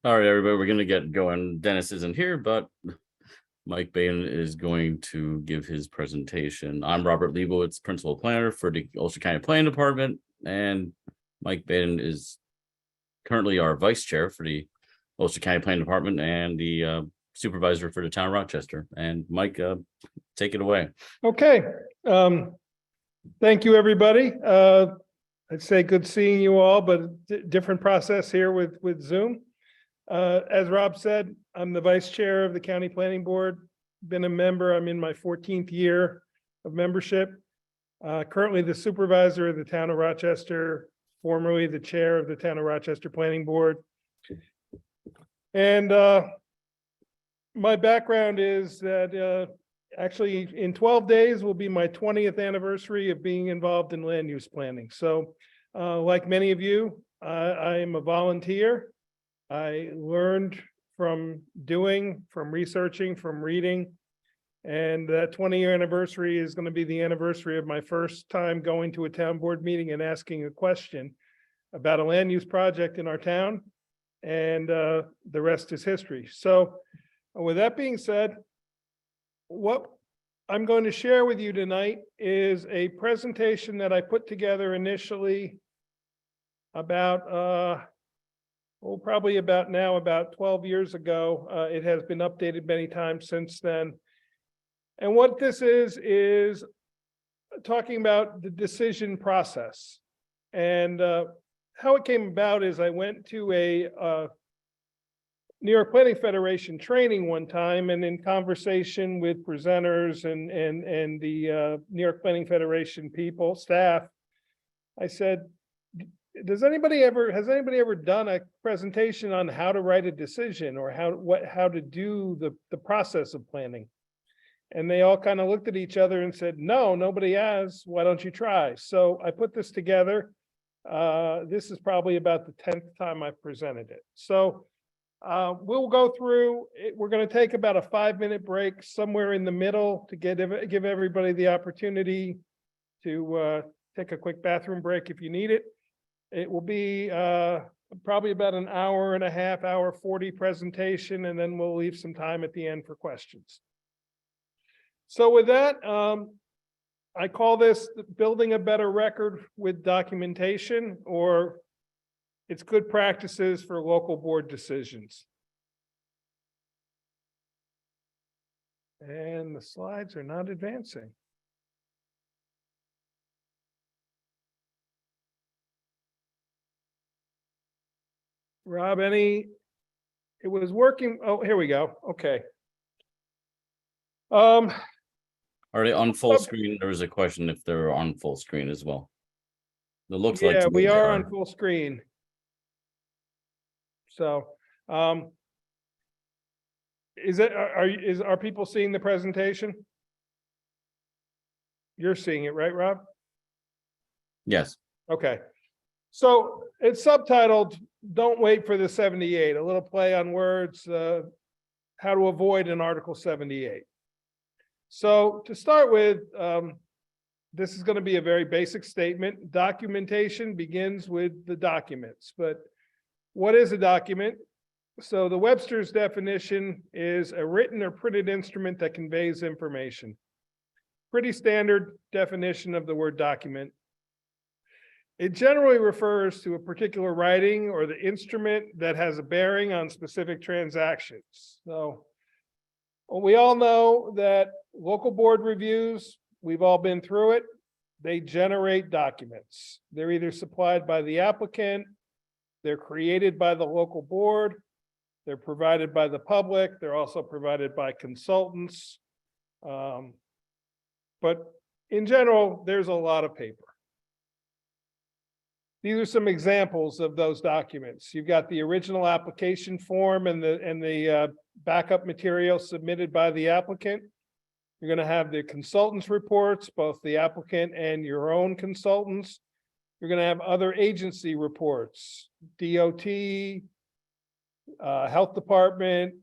All right, everybody, we're going to get going. Dennis isn't here, but Mike Baden is going to give his presentation. I'm Robert Leibowitz, Principal Planner for the Ulster County Planning Department, and Mike Baden is currently our Vice Chair for the Ulster County Planning Department and the Supervisor for the Town of Rochester. And Mike, take it away. Okay. Thank you, everybody. I'd say good seeing you all, but different process here with Zoom. As Rob said, I'm the Vice Chair of the County Planning Board. Been a member. I'm in my 14th year of membership. Currently the Supervisor of the Town of Rochester, formerly the Chair of the Town of Rochester Planning Board. And my background is that actually in 12 days will be my 20th anniversary of being involved in land use planning. So like many of you, I am a volunteer. I learned from doing, from researching, from reading. And that 20-year anniversary is going to be the anniversary of my first time going to a town board meeting and asking a question about a land use project in our town. And the rest is history. So with that being said, what I'm going to share with you tonight is a presentation that I put together initially about, probably about 12 years ago. It has been updated many times since then. And what this is talking about the decision process. And how it came about is I went to a New York Planning Federation training one time, and in conversation with presenters and the New York Planning Federation people, staff, I said, has anybody ever done a presentation on how to write a decision or how to do the process of planning? And they all kind of looked at each other and said, no, nobody has. Why don't you try? So I put this together. This is probably about the 10th time I've presented it. So we'll go through it. We're going to take about a 5-minute break somewhere in the middle to give everybody the opportunity to take a quick bathroom break if you need it. It will be probably about an hour and a half, hour 40 presentation, and then we'll leave some time at the end for questions. So with that, I call this building a better record with documentation, or it's good practices for local board decisions. And the slides are not advancing. Rob, it was working. Oh, here we go. Okay. Are they on full screen? There was a question if they're on full screen as well. It looks like we are on full screen. So, are people seeing the presentation? You're seeing it, right, Rob? Yes. Okay. So it's subtitled, "Don't Wait for the 78, a little play on words, how to avoid an Article 78. So to start with, this is going to be a very basic statement. Documentation begins with the documents, but what is a document? So the Webster's definition is a written or printed instrument that conveys information. Pretty standard definition of the word document. It generally refers to a particular writing or the instrument that has a bearing on specific transactions. So we all know that local board reviews, we've all been through it, they generate documents. They're either supplied by the applicant, they're created by the local board, they're provided by the public, they're also provided by consultants. But in general, there's a lot of paper. These are some examples of those documents. You've got the original application form and the backup material submitted by the applicant. You're going to have the consultants' reports, both the applicant and your own consultants. You're going to have other agency reports, DOT, Health Department,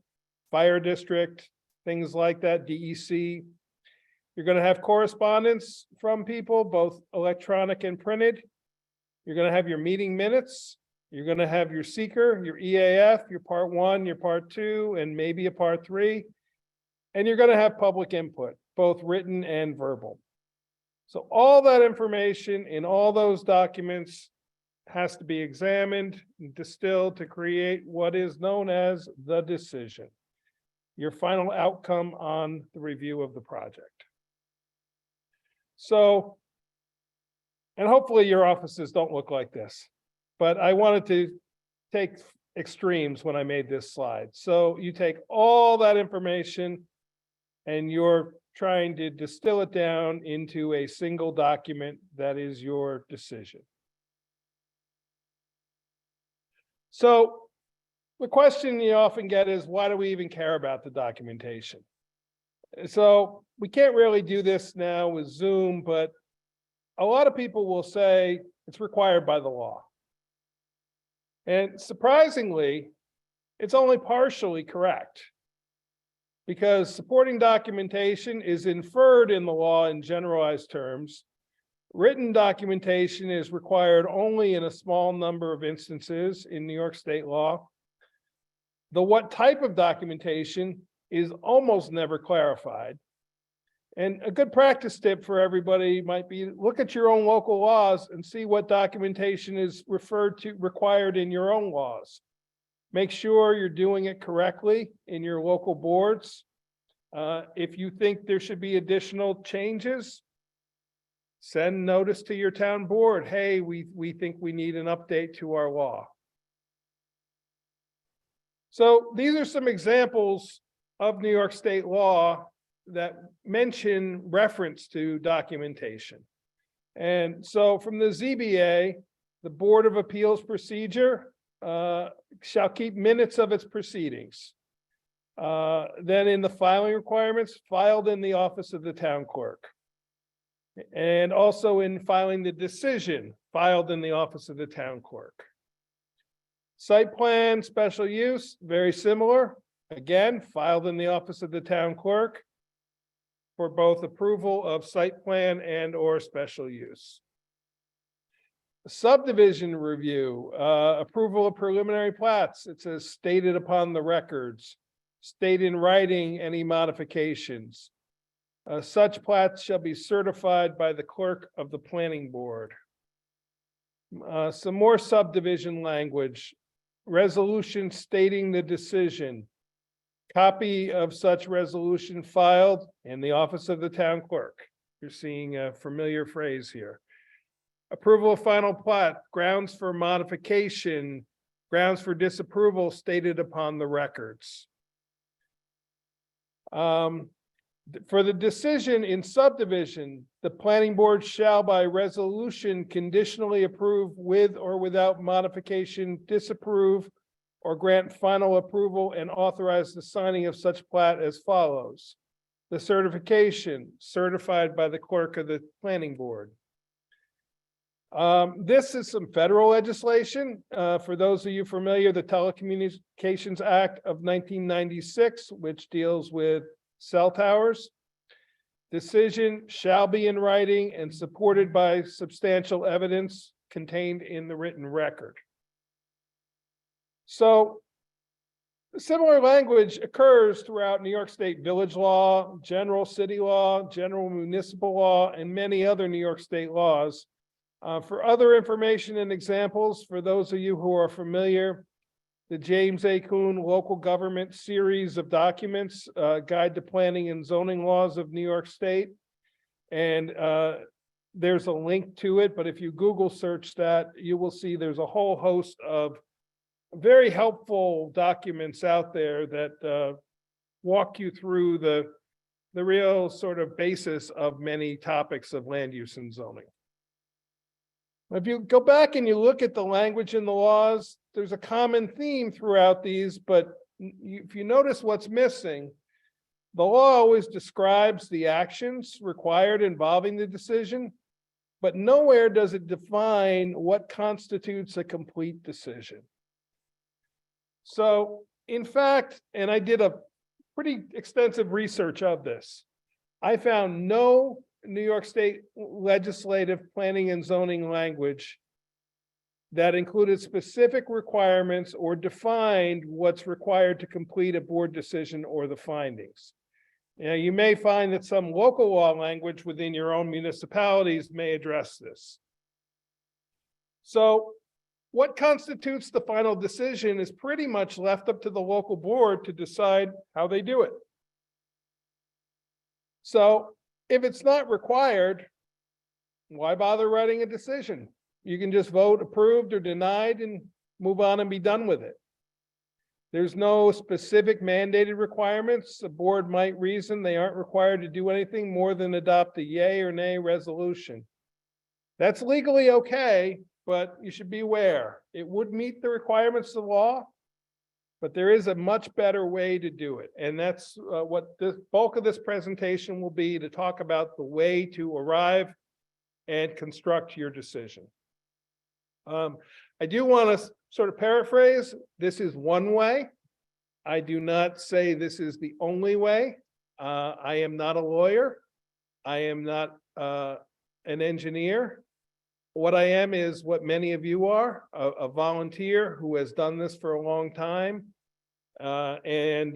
Fire District, things like that, DEC. You're going to have correspondence from people, both electronic and printed. You're going to have your meeting minutes. You're going to have your seeker, your EAF, your part 1, your part 2, and maybe a part 3. And you're going to have public input, both written and verbal. So all that information in all those documents has to be examined and distilled to create what is known as the decision, your final outcome on the review of the project. So, and hopefully your offices don't look like this, but I wanted to take extremes when I made this slide. So you take all that information and you're trying to distill it down into a single document that is your decision. So the question you often get is, why do we even care about the documentation? So we can't really do this now with Zoom, but a lot of people will say it's required by the law. And surprisingly, it's only partially correct, because supporting documentation is inferred in the law in generalized terms. Written documentation is required only in a small number of instances in New York state law. The what type of documentation is almost never clarified. And a good practice tip for everybody might be, look at your own local laws and see what documentation is required in your own laws. Make sure you're doing it correctly in your local boards. If you think there should be additional changes, send notice to your town board. Hey, we think we need an update to our law. So these are some examples of New York state law that mention reference to documentation. And so from the ZBA, the Board of Appeals procedure shall keep minutes of its proceedings. Then in the filing requirements, filed in the office of the town clerk. And also in filing the decision, filed in the office of the town clerk. Site plan, special use, very similar. Again, filed in the office of the town clerk for both approval of site plan and or special use. Subdivision review, approval of preliminary plats. It says stated upon the records, state in writing any modifications. Such plats shall be certified by the clerk of the planning board. Some more subdivision language, resolution stating the decision. Copy of such resolution filed in the office of the town clerk. You're seeing a familiar phrase here. Approval of final plat, grounds for modification, grounds for disapproval stated upon the records. For the decision in subdivision, the planning board shall by resolution conditionally approve with or without modification, disapprove, or grant final approval and authorize the signing of such plat as follows. The certification, certified by the clerk of the planning board. This is some federal legislation. For those of you familiar, the Telecommunications Act of 1996, which deals with cell towers. Decision shall be in writing and supported by substantial evidence contained in the written record. So similar language occurs throughout New York State village law, general city law, general municipal law, and many other New York State laws. For other information and examples, for those of you who are familiar, the James A. Kuhn Local Government Series of Documents, Guide to Planning and Zoning Laws of New York State. And there's a link to it, but if you Google search that, you will see there's a whole host of very helpful documents out there that walk you through the real sort of basis of many topics of land use and zoning. If you go back and you look at the language in the laws, there's a common theme throughout these, but if you notice what's missing, the law always describes the actions required involving the decision, but nowhere does it define what constitutes a complete decision. So, in fact, and I did a pretty extensive research of this, I found no New York State legislative planning and zoning language that included specific requirements or defined what's required to complete a board decision or the findings. Now, you may find that some local law language within your own municipalities may address this. So what constitutes the final decision is pretty much left up to the local board to decide how they do it. So if it's not required, why bother writing a decision? You can just vote approved or denied and move on and be done with it. There's no specific mandated requirements. The board might reason they aren't required to do anything more than adopt a yay or nay resolution. That's legally okay, but you should be aware. It would meet the requirements of the law, but there is a much better way to do it. And that's what the bulk of this presentation will be, to talk about the way to arrive and construct your decision. I do want to sort of paraphrase. This is one way. I do not say this is the only way. I am not a lawyer. I am not an engineer. What I am is what many of you are, a volunteer who has done this for a long time and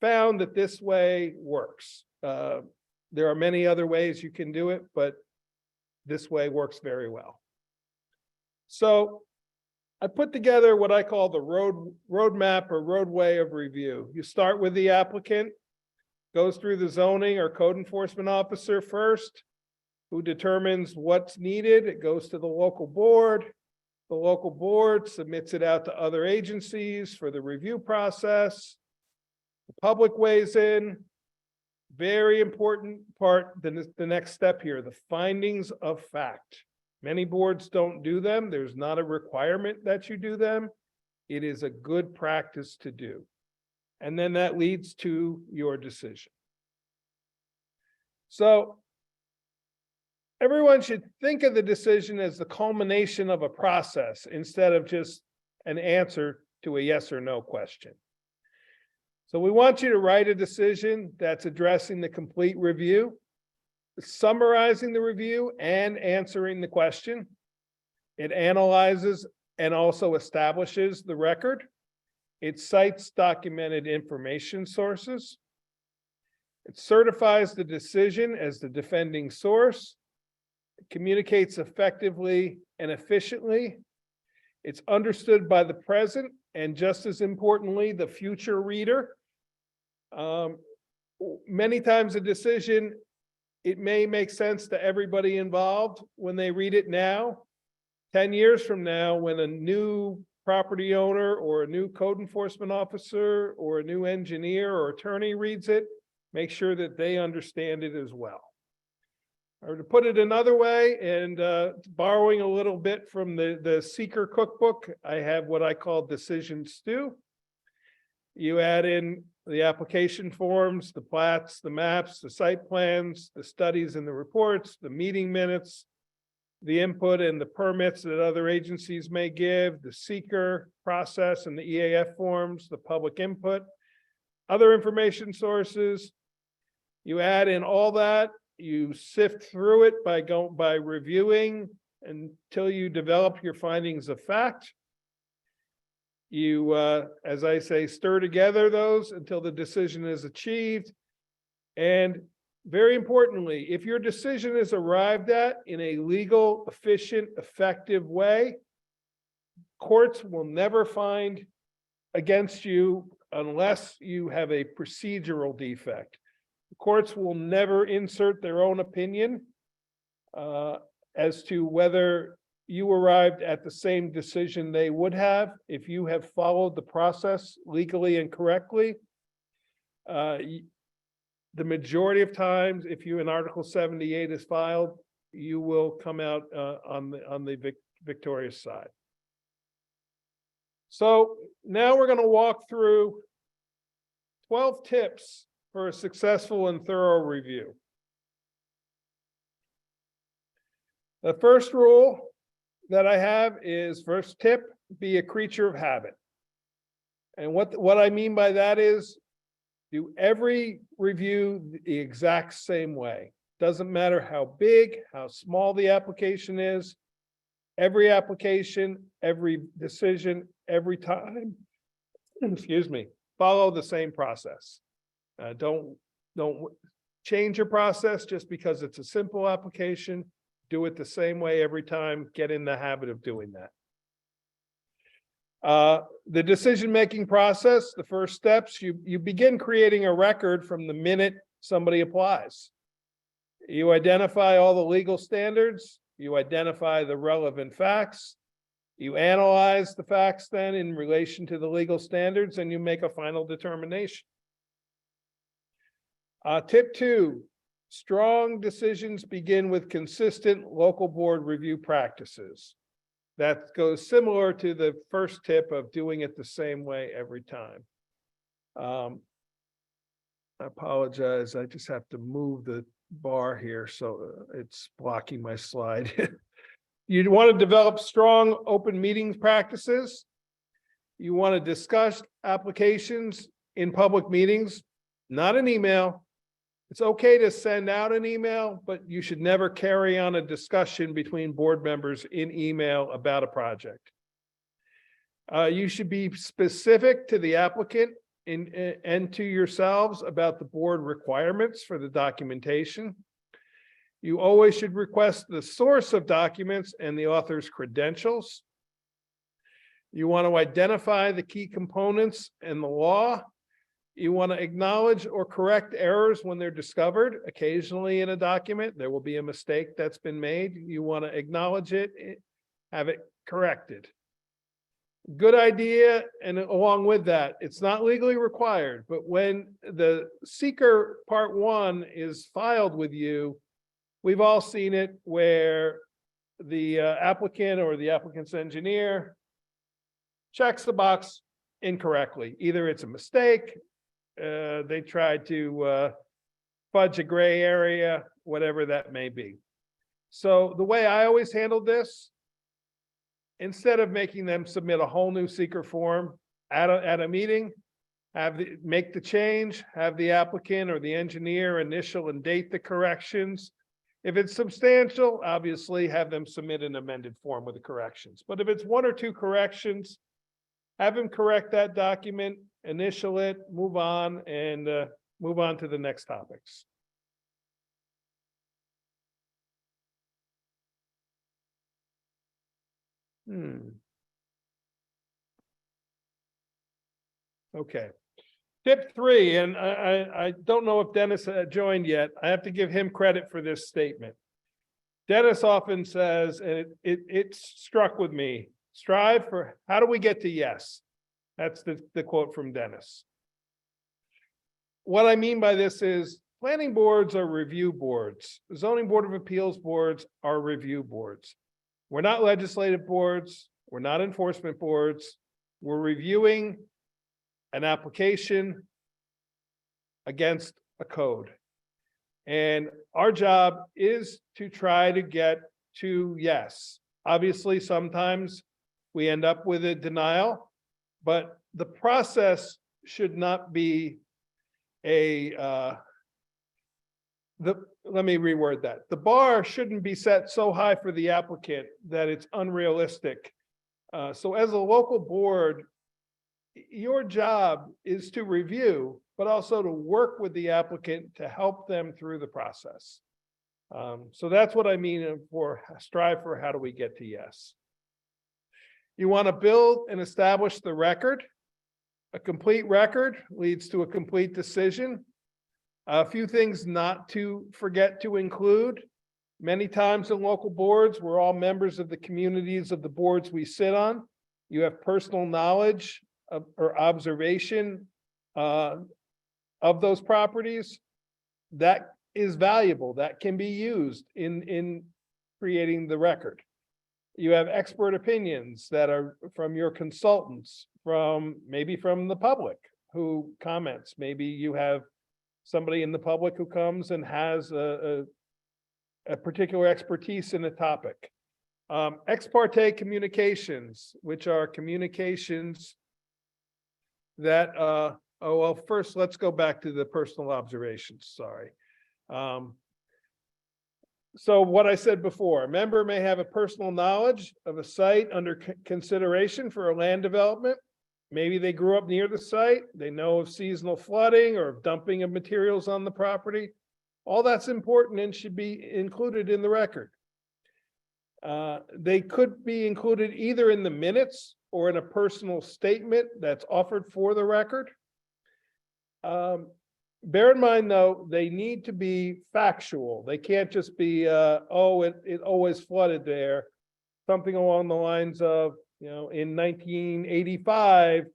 found that this way works. There are many other ways you can do it, but this way works very well. So I put together what I call the roadmap or roadway of review. You start with the applicant, goes through the zoning or code enforcement officer first, who determines what's needed. It goes to the local board. The local board submits it out to other agencies for the review process. The public weighs in. Very important part, the next step here, the findings of fact. Many boards don't do them. There's not a requirement that you do them. It is a good practice to do. And then that leads to your decision. So everyone should think of the decision as the culmination of a process instead of just an answer to a yes or no question. So we want you to write a decision that's addressing the complete review, summarizing the review and answering the question. It analyzes and also establishes the record. It cites documented information sources. It certifies the decision as the defending source. It communicates effectively and efficiently. It's understood by the present and, just as importantly, the future reader. Many times a decision, it may make sense to everybody involved when they read it now. 10 years from now, when a new property owner or a new code enforcement officer or a new engineer or attorney reads it, make sure that they understand it as well. Or to put it another way, and borrowing a little bit from the Seeker cookbook, I have what I call decision stew. You add in the application forms, the plats, the maps, the site plans, the studies and the reports, the meeting minutes, the input and the permits that other agencies may give, the seeker process and the EAF forms, the public input, other information sources. You add in all that, you sift through it by reviewing until you develop your findings of fact. You, as I say, stir together those until the decision is achieved. And very importantly, if your decision is arrived at in a legal, efficient, effective way, courts will never find against you unless you have a procedural defect. The courts will never insert their own opinion as to whether you arrived at the same decision they would have if you have followed the process legally and correctly. The majority of times, if an Article 78 is filed, you will come out on the victorious side. So now we're going to walk through 12 tips for a successful and thorough review. The first rule that I have is, first tip, be a creature of habit. And what I mean by that is, do every review the exact same way. Doesn't matter how big, how small the application is. every application, every decision, every time, excuse me, follow the same process. Don't change your process just because it's a simple application. Do it the same way every time. Get in the habit of doing that. The decision-making process, the first steps, you begin creating a record from the minute somebody applies. You identify all the legal standards, you identify the relevant facts, you analyze the facts then in relation to the legal standards, and you make a final determination. Tip 2, strong decisions begin with consistent local board review practices. That goes similar to the first tip of doing it the same way every time. I apologize, I just have to move the bar here, so it's blocking my slide. You want to develop strong open meetings practices. You want to discuss applications in public meetings, not an email. It's okay to send out an email, but you should never carry on a discussion between board members in email about a project. You should be specific to the applicant and to yourselves about the board requirements for the documentation. You always should request the source of documents and the author's credentials. You want to identify the key components in the law. You want to acknowledge or correct errors when they're discovered. Occasionally in a document, there will be a mistake that's been made. You want to acknowledge it, have it corrected. Good idea, and along with that, it's not legally required, but when the seeker part 1 is filed with you, we've all seen it where the applicant or the applicant's engineer checks the box incorrectly. Either it's a mistake, they tried to fudge a gray area, whatever that may be. So the way I always handled this, instead of making them submit a whole new seeker form at a meeting, make the change, have the applicant or the engineer initial and date the corrections. If it's substantial, obviously have them submit an amended form with the corrections. But if it's 1 or 2 corrections, have them correct that document, initial it, move on, and move on to the next topics. Okay. Tip 3, and I don't know if Dennis joined yet. I have to give him credit for this statement. Dennis often says, and it struck with me, strive for, how do we get to yes? That's the quote from Dennis. What I mean by this is planning boards are review boards. Zoning Board of Appeals boards are review boards. We're not legislative boards. We're not enforcement boards. We're reviewing an application against a code. And our job is to try to get to yes. Obviously, sometimes we end up with a denial, but the process should not be let me reword that. The bar shouldn't be set so high for the applicant that it's unrealistic. So as a local board, your job is to review, but also to work with the applicant to help them through the process. So that's what I mean for strive for how do we get to yes. You want to build and establish the record. A complete record leads to a complete decision. A few things not to forget to include. Many times in local boards, we're all members of the communities of the boards we sit on. You have personal knowledge or observation of those properties. That is valuable. That can be used in creating the record. You have expert opinions that are from your consultants, maybe from the public who comments. Maybe you have somebody in the public who comes and has a particular expertise in a topic. Ex parte communications, which are communications that, first let's go back to the personal observations, sorry. So what I said before, a member may have a personal knowledge of a site under consideration for a land development. Maybe they grew up near the site, they know of seasonal flooding or dumping of materials on the property. All that's important and should be included in the record. They could be included either in the minutes or in a personal statement that's offered for the record. Bear in mind, though, they need to be factual. They can't just be, oh, it always flooded there. Something along the lines of, in 1985,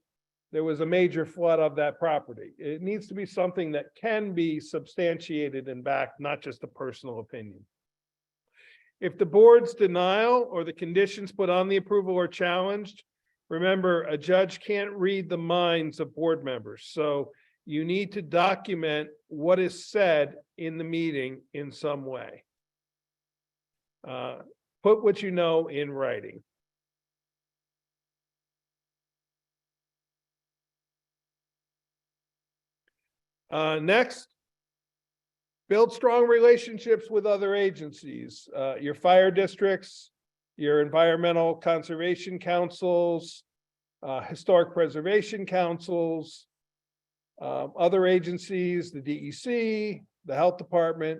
there was a major flood of that property. It needs to be something that can be substantiated and backed, not just a personal opinion. If the board's denial or the conditions put on the approval are challenged, remember, a judge can't read the minds of board members. So you need to document what is said in the meeting in some way. Put what you know in writing. Next, build strong relationships with other agencies, your fire districts, your environmental conservation councils, historic preservation councils, other agencies, the DEC, the health department.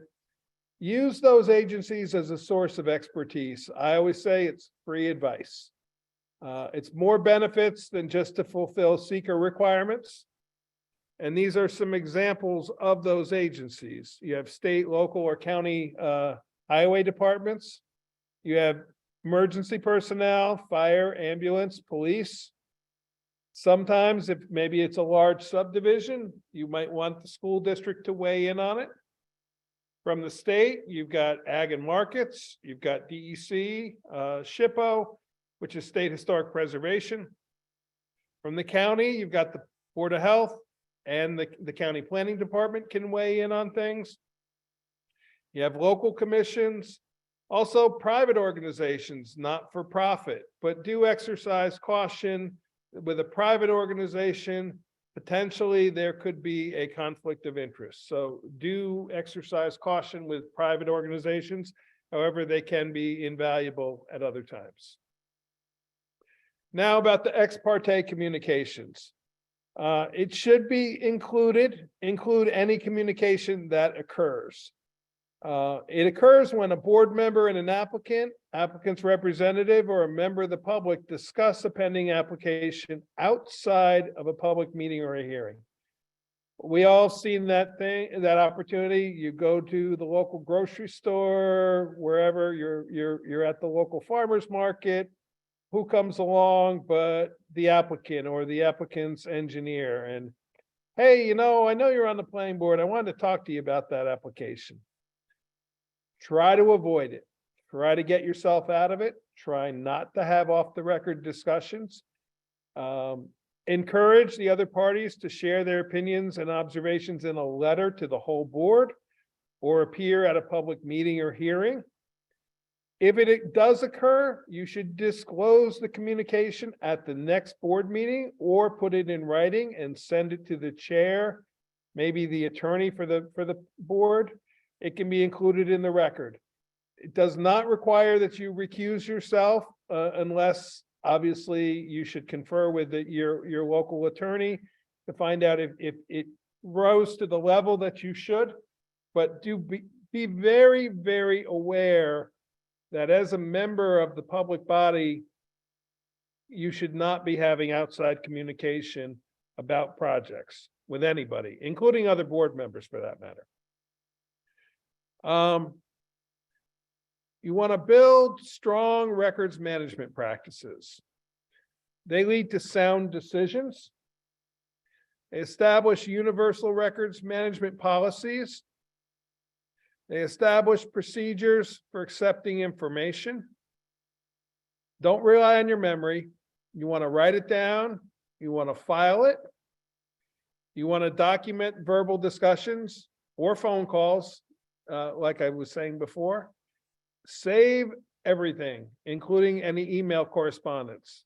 Use those agencies as a source of expertise. I always say it's free advice. It's more benefits than just to fulfill seeker requirements. And these are some examples of those agencies. You have state, local, or county highway departments. You have emergency personnel, fire, ambulance, police. Sometimes, if maybe it's a large subdivision, you might want the school district to weigh in on it. From the state, you've got Ag and Markets, you've got DEC, SHPO, which is State Historic Preservation. From the county, you've got the Board of Health, and the county planning department can weigh in on things. You have local commissions, also private organizations, not for profit, but do exercise caution. With a private organization, potentially there could be a conflict of interest. So do exercise caution with private organizations. However, they can be invaluable at other times. Now about the ex parte communications. It should be include any communication that occurs. It occurs when a board member and an applicant's representative, or a member of the public discuss a pending application outside of a public meeting or a hearing. We all seen that opportunity. You go to the local grocery store, wherever you're at the local farmer's market. Who comes along but the applicant or the applicant's engineer? And hey, I know you're on the planning board. I wanted to talk to you about that application. Try to avoid it. Try to get yourself out of it. Try not to have off the record discussions. Encourage the other parties to share their opinions and observations in a letter to the whole board or appear at a public meeting or hearing. If it does occur, you should disclose the communication at the next board meeting or put it in writing and send it to the chair, maybe the attorney for the board. It can be included in the record. It does not require that you recuse yourself unless obviously you should confer with your local attorney to find out if it rose to the level that you should. But do be very, very aware that as a member of the public body, you should not be having outside communication about projects with anybody, including other board members for that matter. You want to build strong records management practices. They lead to sound decisions. They establish universal records management policies. They establish procedures for accepting information. Don't rely on your memory. You want to write it down. You want to file it. You want to document verbal discussions or phone calls, like I was saying before. Save everything, including any email correspondence.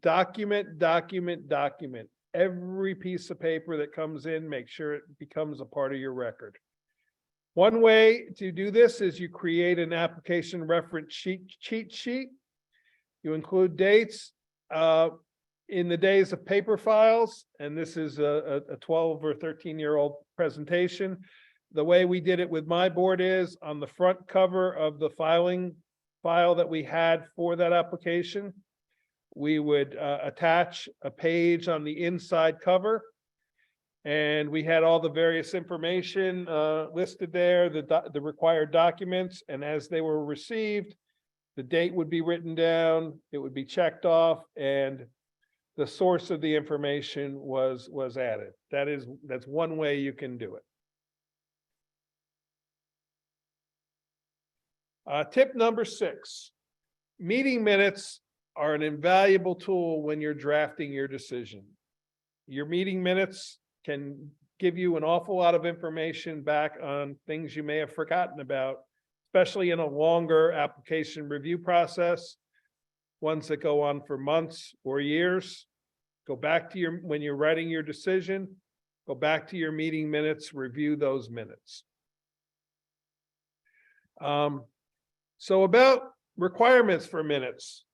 Document, document, document. Every piece of paper that comes in, make sure it becomes a part of your record. One way to do this is you create an application reference cheat sheet. You include dates in the days of paper files, and this is a 12 or 13-year-old presentation. The way we did it with my board is on the front cover of the filing file that we had for that application, we would attach a page on the inside cover. And we had all the various information listed there, the required documents, and as they were received, the date would be written down, it would be checked off, and the source of the information was added. That's one way you can do it. Tip number 6, meeting minutes are an invaluable tool when you're drafting your decision. Your meeting minutes can give you an awful lot of information back on things you may have forgotten about, especially in a longer application review process, ones that go on for months or years. Go back to when you're writing your decision, go back to your meeting minutes, review those minutes. So about requirements for minutes.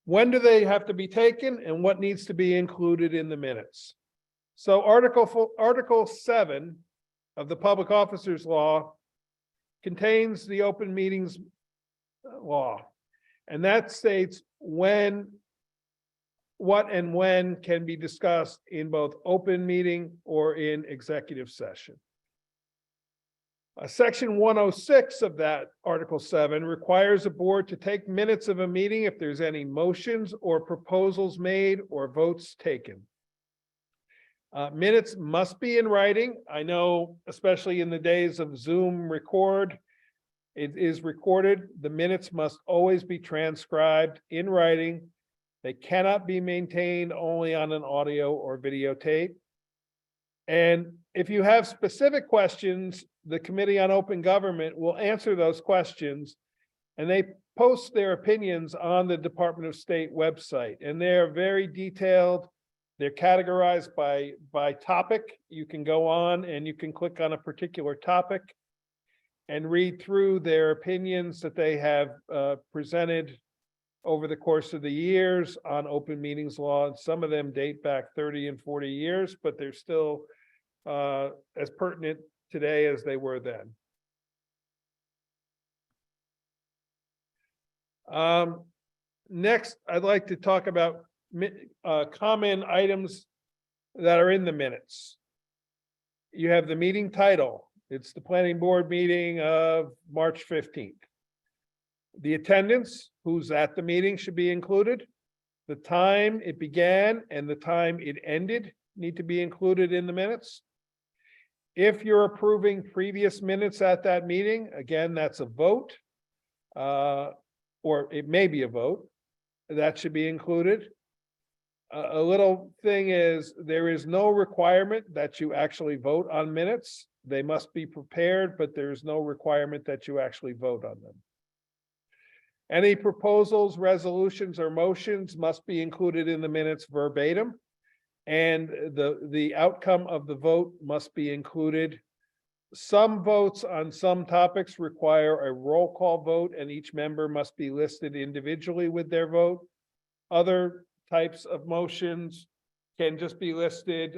When do they have to be taken and what needs to be included in the minutes? So Article 7 of the Public Officers Law contains the open meetings law. And that states what and when can be discussed in both open meeting or in executive session. Section 106 of that Article 7 requires a board to take minutes of a meeting if there's any motions or proposals made or votes taken. Minutes must be in writing. I know, especially in the days of Zoom record, it is recorded. The minutes must always be transcribed in writing. They cannot be maintained only on an audio or videotape. And if you have specific questions, the Committee on Open Government will answer those questions, and they post their opinions on the Department of State website, and they're very detailed. They're categorized by topic. You can go on and you can click on a particular topic and read through their opinions that they have presented over the course of the years on open meetings law. And some of them date back 30 and 40 years, but they're still as pertinent today as they were then. Next, I'd like to talk about common items that are in the minutes. You have the meeting title. It's the planning board meeting of March 15th. The attendance, who's at the meeting, should be included. The time it began and the time it ended need to be included in the minutes. If you're approving previous minutes at that meeting, again, that's a vote, or it may be a vote, that should be included. A little thing is, there is no requirement that you actually vote on minutes. They must be prepared, but there's no requirement that you actually vote on them. Any proposals, resolutions, or motions must be included in the minutes verbatim, and the outcome of the vote must be included. Some votes on some topics require a roll call vote, and each member must be listed individually with their vote. Other types of motions can just be listed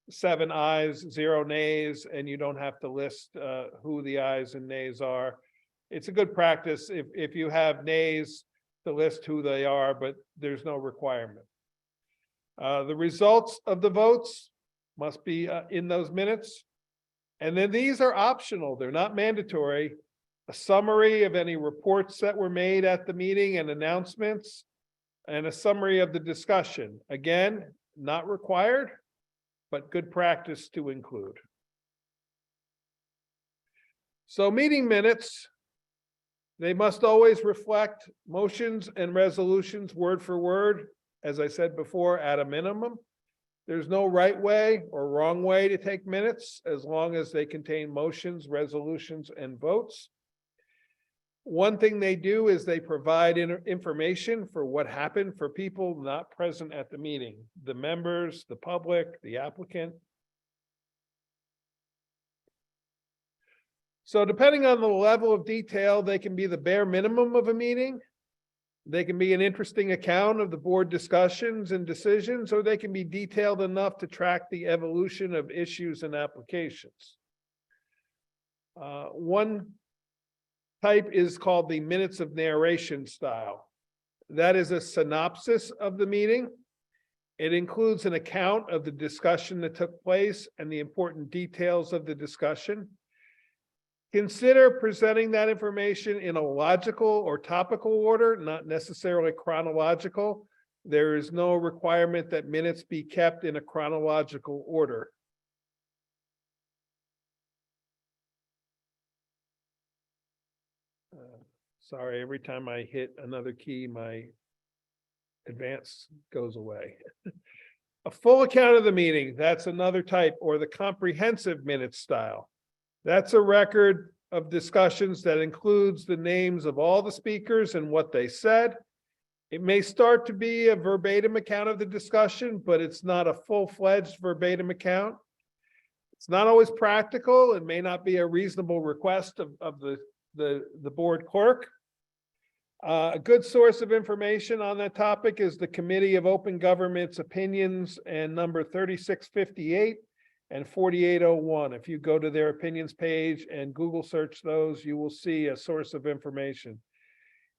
7 ayes, 0 nays, and you don't have to list who the ayes and nays are. It's a good practice if you have nays to list who they are, but there's no requirement. The results of the votes must be in those minutes. And then these are optional, they're not mandatory. A summary of any reports that were made at the meeting and announcements, and a summary of the discussion. Again, not required, but good practice to include. So meeting minutes, they must always reflect motions and resolutions word for word, as I said before, at a minimum. There's no right way or wrong way to take minutes, as long as they contain motions, resolutions, and votes. One thing they do is they provide information for what happened for people not present at the meeting, the members, the public, the applicant. So depending on the level of detail, they can be the bare minimum of a meeting. They can be an interesting account of the board discussions and decisions, or they can be detailed enough to track the evolution of issues and applications. One type is called the minutes of narration style. That is a synopsis of the meeting. It includes an account of the discussion that took place and the important details of the discussion. Consider presenting that information in a logical or topical order, not necessarily chronological. There is no requirement that minutes be kept in a chronological order. Sorry, every time I hit another key, my advance goes away. A full account of the meeting, that's another type, or the comprehensive minute style. That's a record of discussions that includes the names of all the speakers and what they said. It may start to be a verbatim account of the discussion, but it's not a full-fledged verbatim account. It's not always practical. It may not be a reasonable request of the board clerk. A good source of information on that topic is the Committee of Open Government's opinions and number 3658 and 4801. If you go to their opinions page and Google search those, you will see a source of information.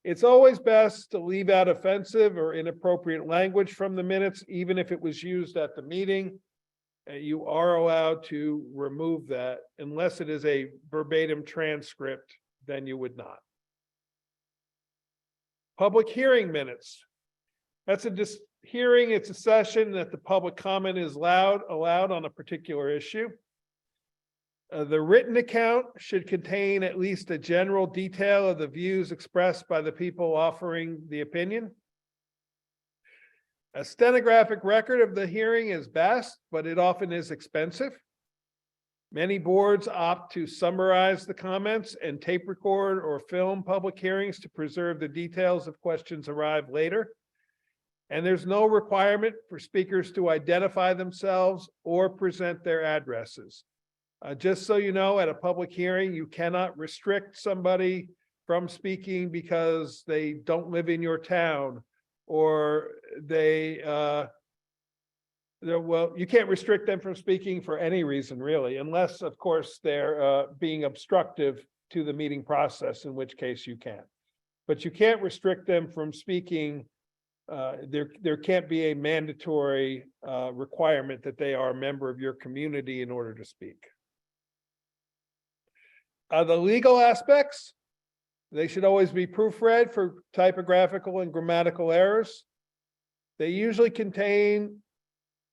It's always best to leave out offensive or inappropriate language from the minutes, even if it was used at the meeting. You are allowed to remove that unless it is a verbatim transcript, then you would not. Public hearing minutes. That's a hearing, it's a session that the public comment is allowed on a particular issue. The written account should contain at least a general detail of the views expressed by the people offering the opinion. A stenographic record of the hearing is best, but it often is expensive. Many boards opt to summarize the comments and tape record or film public hearings to preserve the details if questions arrive later. And there's no requirement for speakers to identify themselves or present their addresses. Just so you know, at a public hearing, you cannot restrict somebody from speaking because they don't live in your town, or well, you can't restrict them from speaking for any reason, really, unless, of course, they're being obstructive to the meeting process, in which case you can. But you can't restrict them from speaking. There can't be a mandatory requirement that they are a member of your community in order to speak. The legal aspects, they should always be proofread for typographical and grammatical errors. They usually contain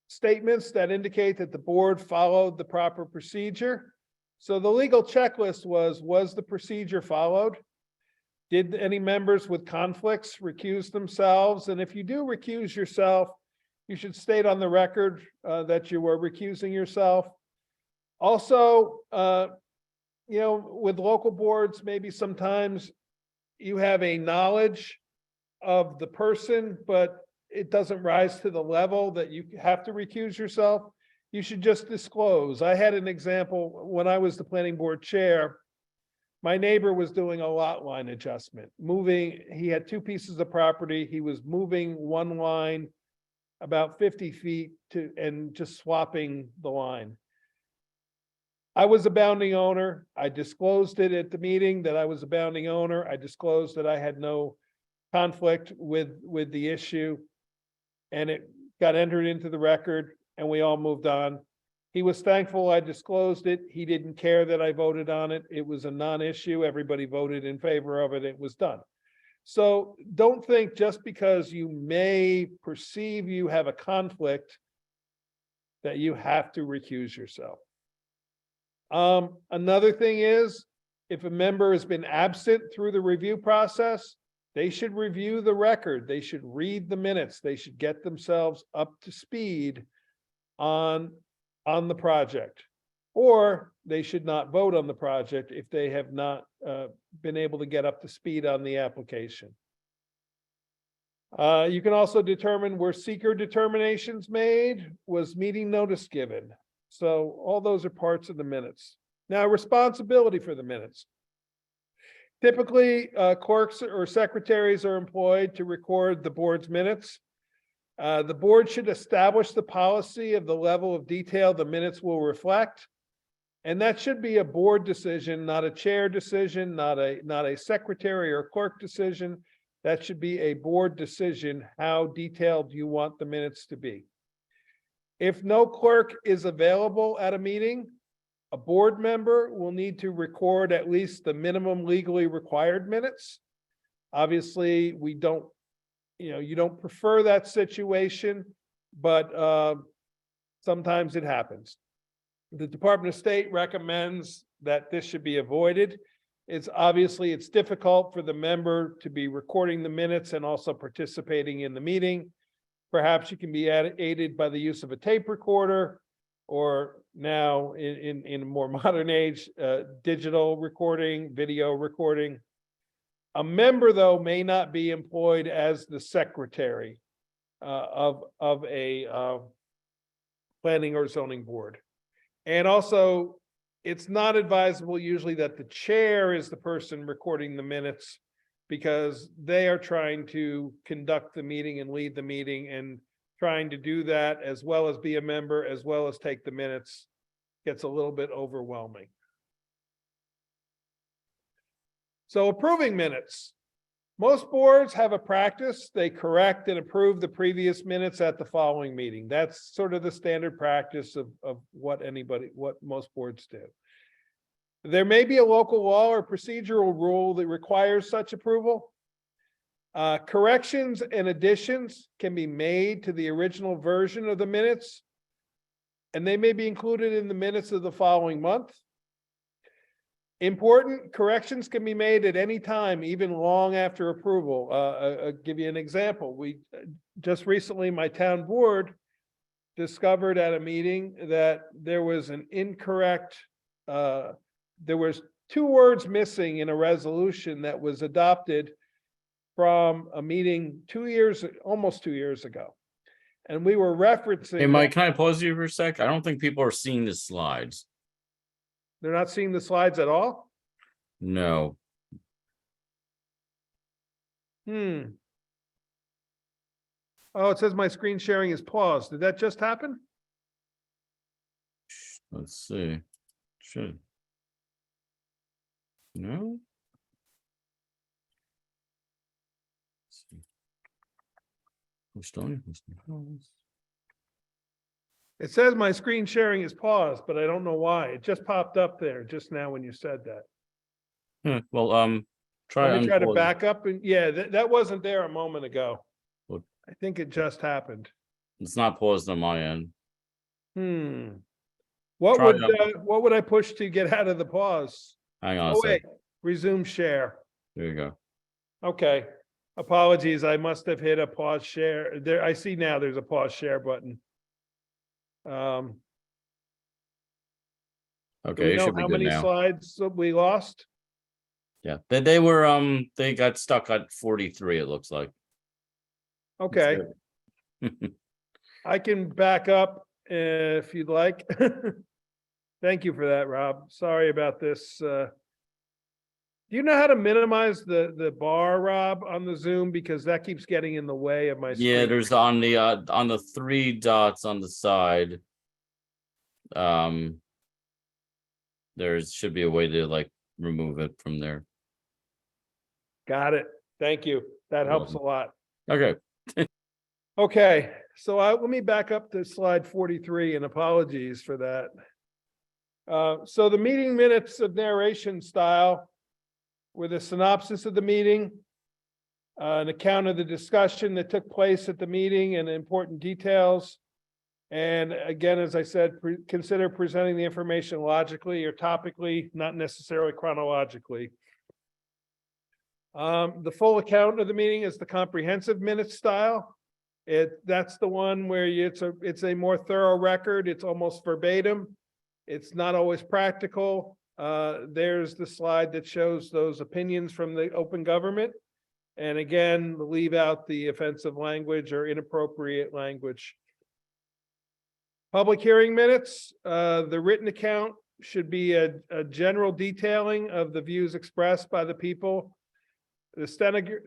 statements that indicate that the board followed the proper procedure. So the legal checklist was the procedure followed? Did any members with conflicts recuse themselves? And if you do recuse yourself, you should state on the record that you were recusing yourself. Also, you know, with local boards, maybe sometimes you have a knowledge of the person, but it doesn't rise to the level that you have to recuse yourself. You should just disclose. I had an example when I was the planning board chair. My neighbor was doing a lot line adjustment, he had two pieces of property. He was moving one line about 50 feet and just swapping the line. I was a bounding owner. I disclosed it at the meeting that I was a bounding owner. I disclosed that I had no conflict with the issue, and it got entered into the record, and we all moved on. He was thankful I disclosed it. He didn't care that I voted on it. It was a non-issue. Everybody voted in favor of it. It was done. So don't think just because you may perceive you have a conflict that you have to recuse yourself. Another thing is, if a member has been absent through the review process, they should review the record. They should read the minutes. They should get themselves up to speed on the project, or they should not vote on the project if they have not been able to get up to speed on the application. You can also determine were seeker determinations made, was meeting notice given. So all those are parts of the minutes. Now, responsibility for the minutes. Typically, clerks or secretaries are employed to record the board's minutes. The board should establish the policy of the level of detail the minutes will reflect. And that should be a board decision, not a chair decision, not a secretary or clerk decision. That should be a board decision. How detailed you want the minutes to be. If no clerk is available at a meeting, a board member will need to record at least the minimum legally required minutes. Obviously, we don't, you don't prefer that situation, but sometimes it happens. The Department of State recommends that this should be avoided. It's difficult for the member to be recording the minutes and also participating in the meeting. Perhaps you can be aided by the use of a tape recorder, or now in a more modern age, digital recording, video recording. A member, though, may not be employed as the secretary of a planning or zoning board. And also, it's not advisable usually that the chair is the person recording the minutes, because they are trying to conduct the meeting and lead the meeting, and trying to do that as well as be a member, as well as take the minutes, gets a little bit overwhelming. So approving minutes. Most boards have a practice. They correct and approve the previous minutes at the following meeting. That's sort of the standard practice of what most boards do. There may be a local law or procedural rule that requires such approval. Corrections and additions can be made to the original version of the minutes, and they may be included in the minutes of the following month. Important corrections can be made at any time, even long after approval. I'll give you an example. We just recently, my town board discovered at a meeting that there was an incorrect, there was 2 words missing in a resolution that was adopted from a meeting almost 2 years ago. And we were referencing. Hey, Mike, can I pause you for a sec? I don't think people are seeing the slides. They're not seeing the slides at all? No. Oh, it says my screen sharing is paused. Did that just happen? Let's see. Should. No. Let's see. It says my screen sharing is paused, but I don't know why. It just popped up there just now when you said that. Well, Let me try to unpause. back up, and yeah, that wasn't there a moment ago. What? I think it just happened. It's not paused on my end. What Try would I push to get out of the pause? Hang on a Oh, sec. wait, resume share. There you go. Okay, apologies. I must have hit a pause share. There, I see now there's a pause share button. Do Okay, we it know should be how good many now. slides we lost? Yeah, they were they got stuck at 43. It looks like. Okay, I can back up if you'd like. Thank you for that, Rob. Sorry about this. Do you know how to minimize the bar, Rob, on the Zoom? Because that keeps getting in the way of my screen. Yeah, there's on the 3 dots on the side. There should be a way to like remove it from there. Got it. Thank you. That You're helps a welcome. lot. Okay. Okay, so let me back up to slide 43, and apologies for that. So the meeting minutes of narration style with a synopsis of the meeting, an account of the discussion that took place at the meeting and important details. And again, as I said, consider presenting the information logically or topically, not necessarily chronologically. The full account of the meeting is the comprehensive minutes style. That's the one where it's a more thorough record. It's almost verbatim. It's not always practical. There's the slide that shows those opinions from the open government. And again, leave out the offensive language or inappropriate language. Public hearing minutes, the written account should be a general detailing of the views expressed by the people. The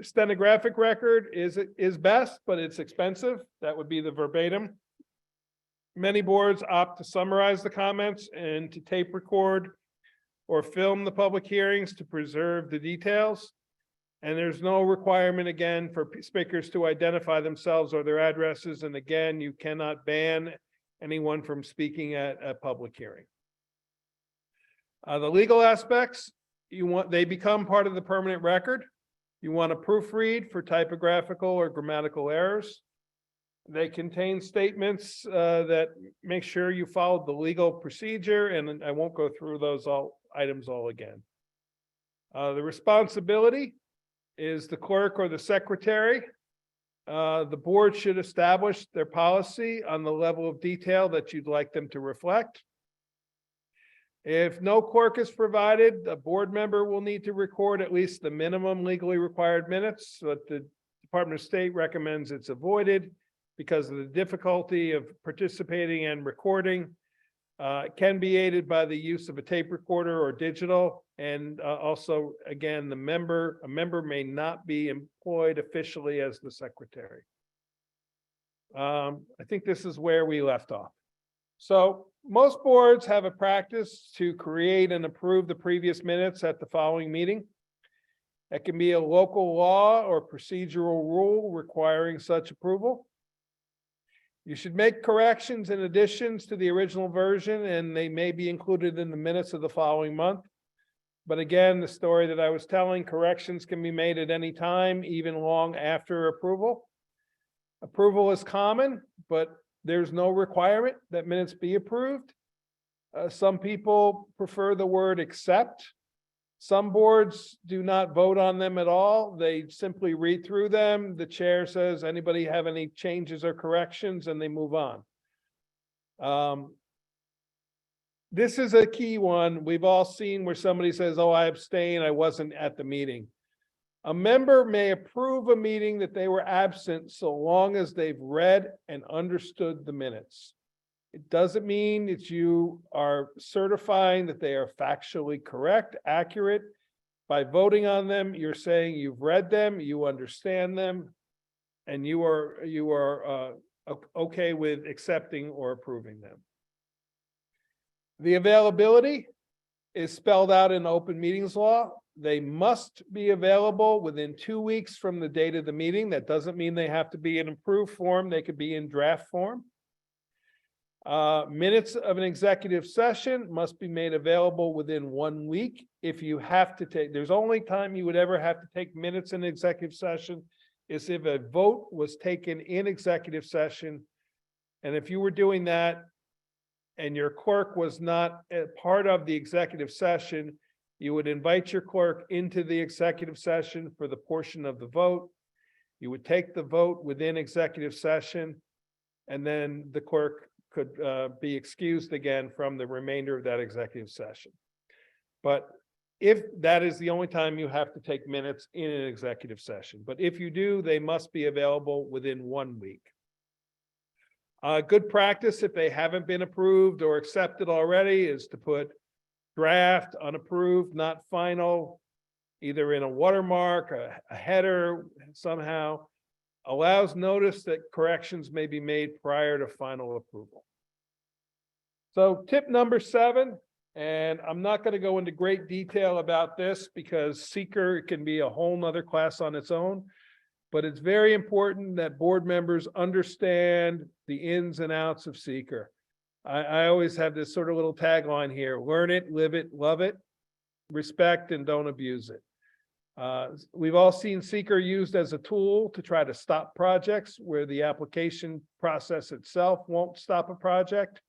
stenographic record is best, but it's expensive. That would be the verbatim. Many boards opt to summarize the comments and to tape record or film the public hearings to preserve the details. And there's no requirement, again, for speakers to identify themselves or their addresses. And again, you cannot ban anyone from speaking at a public hearing. The legal aspects, they become part of the permanent record. You want to proofread for typographical or grammatical errors. They contain statements that make sure you followed the legal procedure, and I won't go through those items all again. The responsibility is the clerk or the secretary. The board should establish their policy on the level of detail that you'd like them to reflect. If no clerk is provided, a board member will need to record at least the minimum legally required minutes, but the Department of State recommends it's avoided because of the difficulty of participating and recording. It can be aided by the use of a tape recorder or digital. And also, again, a member may not be employed officially as the secretary. I think this is where we left off. So most boards have a practice to create and approve the previous minutes at the following meeting. That can be a local law or procedural rule requiring such approval. You should make corrections and additions to the original version, and they may be included in the minutes of the following month. But again, the story that I was telling, corrections can be made at any time, even long after approval. Approval is common, but there's no requirement that minutes be approved. Some people prefer the word accept. Some boards do not vote on them at all. They simply read through them. The chair says, anybody have any changes or corrections? And they move on. This is a key one. We've all seen where somebody says, oh, I abstain, I wasn't at the meeting. A member may approve a meeting that they were absent so long as they've read and understood the minutes. It doesn't mean that you are certifying that they are factually correct, accurate. By voting on them, you're saying you've read them, you understand them, and you are okay with accepting or approving them. The availability is spelled out in open meetings law. They must be available within 2 weeks from the date of the meeting. That doesn't mean they have to be in approved form. They could be in draft form. Minutes of an executive session must be made available within 1 week. If you have to take, there's only time you would ever have to take minutes in executive session is if a vote was taken in executive session. And if you were doing that and your clerk was not a part of the executive session, you would invite your clerk into the executive session for the portion of the vote. You would take the vote within executive session, and then the clerk could be excused again from the remainder of that executive session. But if that is the only time you have to take minutes in an executive session, but if you do, they must be available within 1 week. Good practice, if they haven't been approved or accepted already, is to put draft, unapproved, not final, either in a watermark, a header, somehow. Allows notice that corrections may be made prior to final approval. So tip number 7, and I'm not going to go into great detail about this because seeker can be a whole nother class on its own, but it's very important that board members understand the ins and outs of seeker. I always have this sort of little tagline here: learn it, live it, love it, respect, and don't abuse it. We've all seen seeker used as a tool to try to stop projects where the application process itself won't stop a project.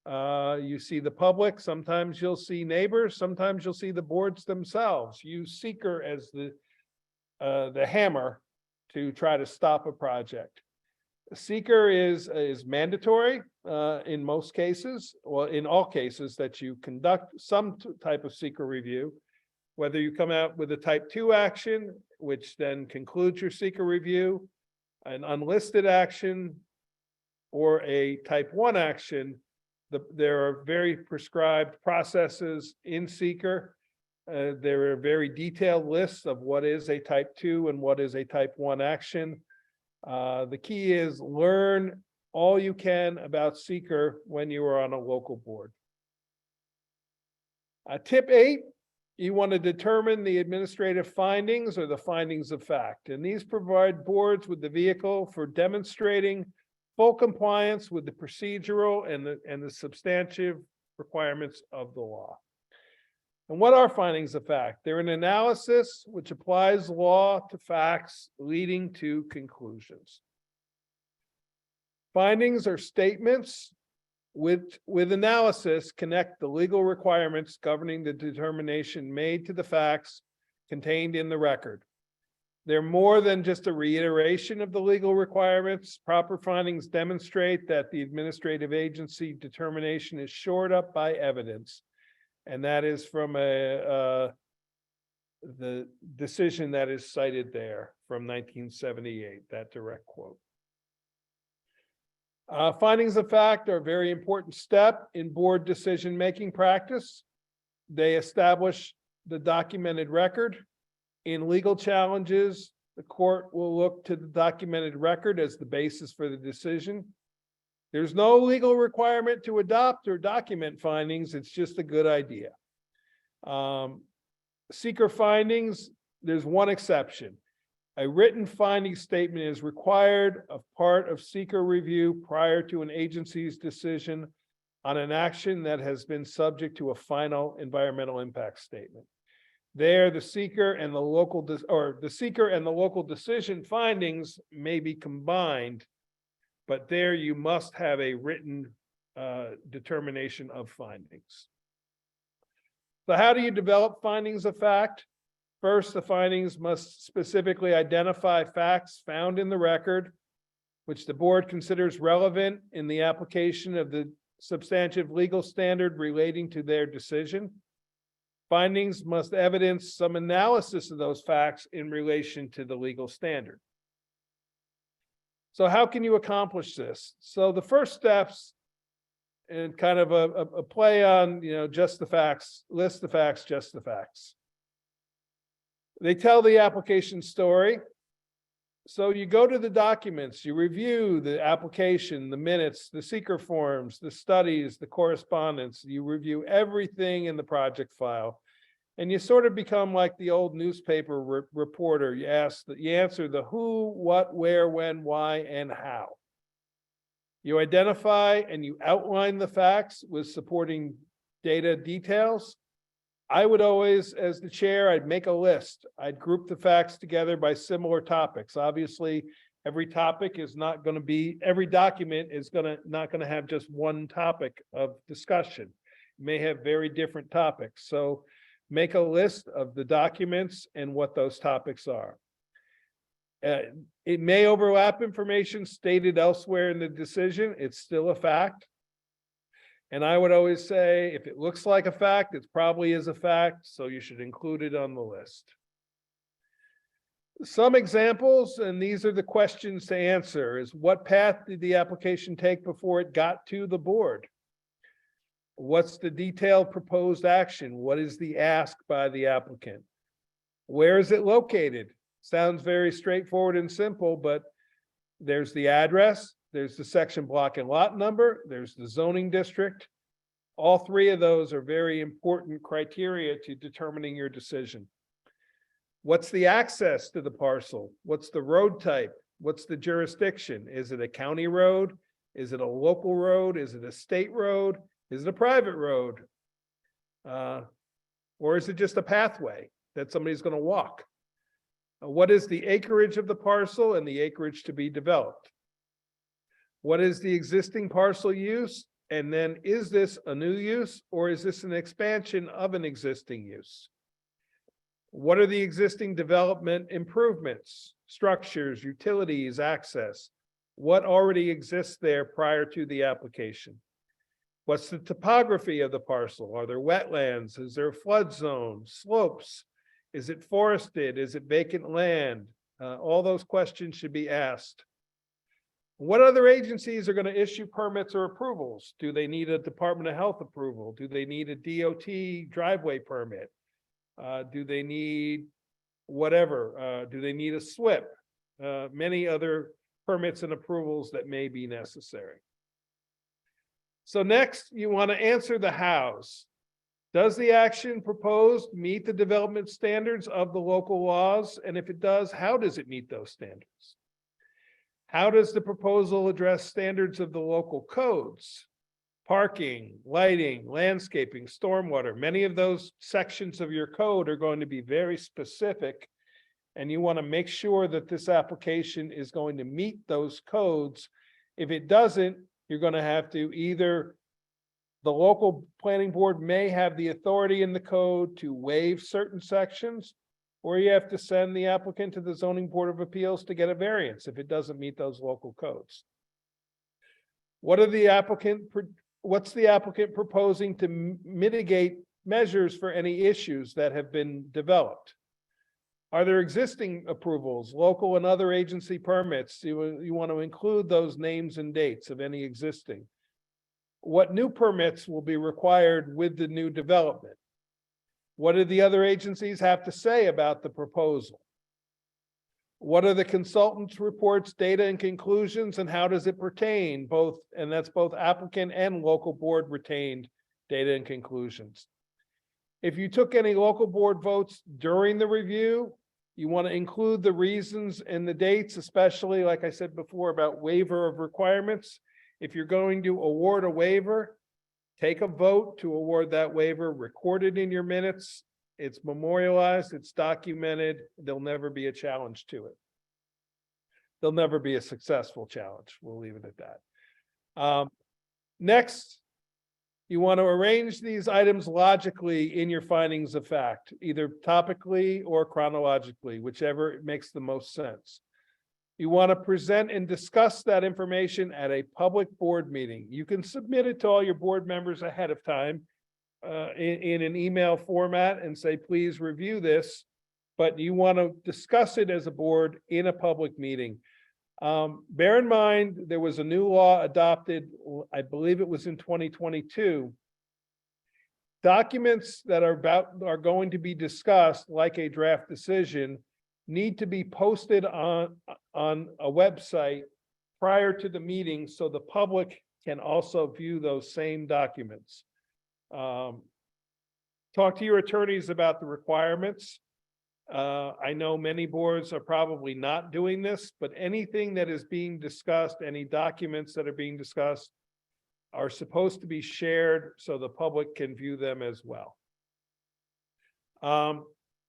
You see the public, sometimes you'll see neighbors, sometimes you'll see the boards themselves use seeker as the hammer to try to stop a project. Seeker is mandatory in most cases, well, in all cases that you conduct some type of seeker review. Whether you come out with a type 2 action, which then concludes your seeker review, an unlisted action, or a type 1 action, There are very prescribed processes in seeker. There are very detailed lists of what is a type 2 and what is a type 1 action. The key is learn all you can about seeker when you are on a local board. Tip 8, you want to determine the administrative findings or the findings of fact. And these provide boards with the vehicle for demonstrating full compliance with the procedural and the substantive requirements of the law. And what are findings of fact? They're an analysis which applies law to facts leading to conclusions. Findings are statements with analysis connect the legal requirements governing the determination made to the facts contained in the record. They're more than just a reiteration of the legal requirements. Proper findings demonstrate that the administrative agency determination is shored up by evidence. And that is from the decision that is cited there from 1978, that direct quote. Findings of fact are a very important step in board decision-making practice. They establish the documented record. In legal challenges, the court will look to the documented record as the basis for the decision. There's no legal requirement to adopt or document findings. It's just a good idea. Seeker findings, there's one exception. A written finding statement is required of part of seeker review prior to an agency's decision on an action that has been subject to a final environmental impact statement. There, the seeker and the local decision findings may be combined, but there you must have a written determination of findings. So how do you develop findings of fact? First, the findings must specifically identify facts found in the record, which the board considers relevant in the application of the substantive legal standard relating to their decision. Findings must evidence some analysis of those facts in relation to the legal standard. So how can you accomplish this? So the first steps, and kind of a play on, just the facts, list the facts, just the facts. They tell the application story. So you go to the documents, you review the application, the minutes, the seeker forms, the studies, the correspondence, you review everything in the project file. And you sort of become like the old newspaper reporter. You answer the who, what, where, when, why, and how. You identify and you outline the facts with supporting data details. I would always, as the chair, I'd make a list. I'd group the facts together by similar topics. Obviously, every topic is not going to be, every document is not going to have just one topic of discussion. It may have very different topics. So make a list of the documents and what those topics are. It may overlap information stated elsewhere in the decision. It's still a fact. And I would always say, if it looks like a fact, it probably is a fact, so you should include it on the list. Some examples, and these are the questions to answer, is what path did the application take before it got to the board? What's the detailed proposed action? What is the ask by the applicant? Where is it located? Sounds very straightforward and simple, but there's the address. There's the section block and lot number. There's the zoning district. All three of those are very important criteria to determining your decision. What's the access to the parcel? What's the road type? What's the jurisdiction? Is it a county road? Is it a local road? Is it a state road? Is it a private road? Or is it just a pathway that somebody's going to walk? What is the acreage of the parcel and the acreage to be developed? What is the existing parcel use? And then is this a new use or is this an expansion of an existing use? What are the existing development improvements, structures, utilities, access? What already exists there prior to the application? What's the topography of the parcel? Are there wetlands? Is there a flood zone, slopes? Is it forested? Is it vacant land? All those questions should be asked. What other agencies are going to issue permits or approvals? Do they need a Department of Health approval? Do they need a DOT driveway permit? Do they need whatever? Do they need a SWIP? Many other permits and approvals that may be necessary. So next, you want to answer the hows. Does the action proposed meet the development standards of the local laws? And if it does, how does it meet those standards? How does the proposal address standards of the local codes? Parking, lighting, landscaping, stormwater. Many of those sections of your code are going to be very specific, and you want to make sure that this application is going to meet those codes. If it doesn't, you're going to have to either, the local planning board may have the authority in the code to waive certain sections, or you have to send the applicant to the zoning board of appeals to get a variance if it doesn't meet those local codes. What's the applicant proposing to mitigate measures for any issues that have been developed? Are there existing approvals, local and other agency permits? You want to include those names and dates of any existing. What new permits will be required with the new development? What do the other agencies have to say about the proposal? What are the consultants' reports, data, and conclusions, and how does it pertain both, and that's both applicant and local board retained data and conclusions. If you took any local board votes during the review, you want to include the reasons and the dates, especially like I said before about waiver of requirements. If you're going to award a waiver, take a vote to award that waiver, record it in your minutes. It's memorialized, it's documented. There'll never be a challenge to it. There'll never be a successful challenge. We'll leave it at that. Next, you want to arrange these items logically in your findings of fact, either topically or chronologically, whichever makes the most sense. You want to present and discuss that information at a public board meeting. You can submit it to all your board members ahead of time in an email format and say, please review this, but you want to discuss it as a board in a public meeting. Bear in mind, there was a new law adopted, I believe it was in 2022. Documents that are going to be discussed, like a draft decision, need to be posted on a website prior to the meeting so the public can also view those same documents. Talk to your attorneys about the requirements. I know many boards are probably not doing this, but anything that is being discussed, any documents that are being discussed are supposed to be shared so the public can view them as well.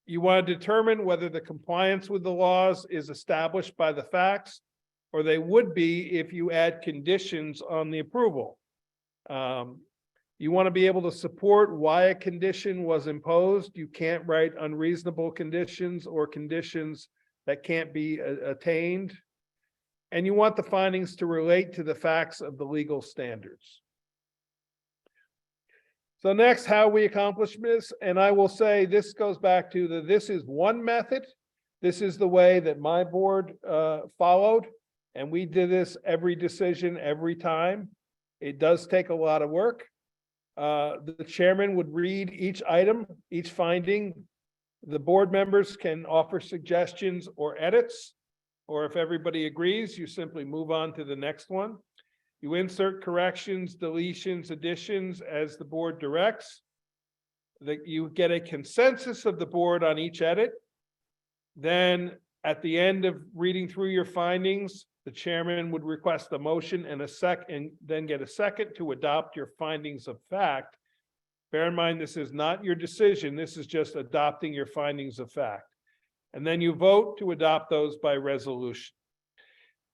You want to determine whether the compliance with the laws is established by the facts, or they would be if you add conditions on the approval. You want to be able to support why a condition was imposed. You can't write unreasonable conditions or conditions that can't be attained. And you want the findings to relate to the facts of the legal standards. So next, how we accomplish this, and I will say this goes back to this is one method. This is the way that my board followed, and we did this every decision, every time. It does take a lot of work. The chairman would read each item, each finding. The board members can offer suggestions or edits, or if everybody agrees, you simply move on to the next one. You insert corrections, deletions, additions as the board directs. That you get a consensus of the board on each edit. Then at the end of reading through your findings, the chairman would request a motion and then get a second to adopt your findings of fact. Bear in mind, this is not your decision. This is just adopting your findings of fact. And then you vote to adopt those by resolution.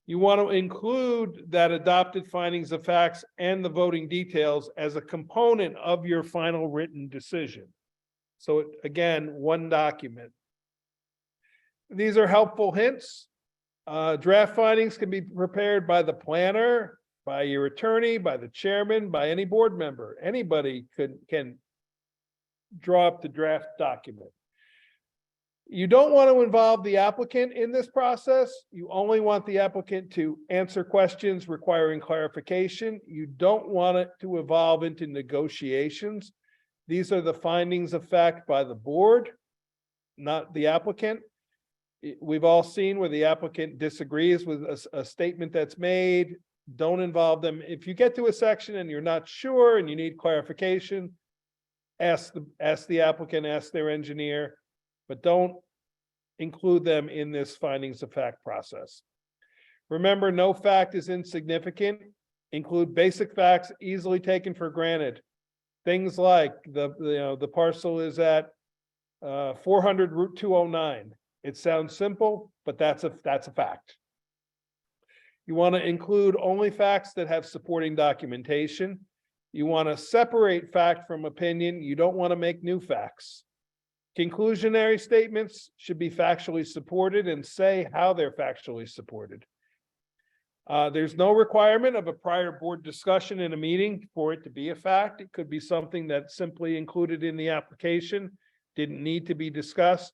You want to include that adopted findings of facts and the voting details as a component of your final written decision. So again, one document. These are helpful hints. Draft findings can be prepared by the planner, by your attorney, by the chairman, by any board member. Anybody can draw up the draft document. You don't want to involve the applicant in this process. You only want the applicant to answer questions requiring clarification. You don't want it to evolve into negotiations. These are the findings of fact by the board, not the applicant. We've all seen where the applicant disagrees with a statement that's made. Don't involve them. If you get to a section and you're not sure and you need clarification, ask the applicant, ask their engineer, but don't include them in this findings of fact process. Remember, no fact is insignificant. Include basic facts easily taken for granted. Things like the parcel is at 400 Route 209. It sounds simple, but that's a fact. You want to include only facts that have supporting documentation. You want to separate fact from opinion. You don't want to make new facts. Conclusionary statements should be factually supported and say how they're factually supported. There's no requirement of a prior board discussion in a meeting for it to be a fact. It could be something that's simply included in the application, didn't need to be discussed.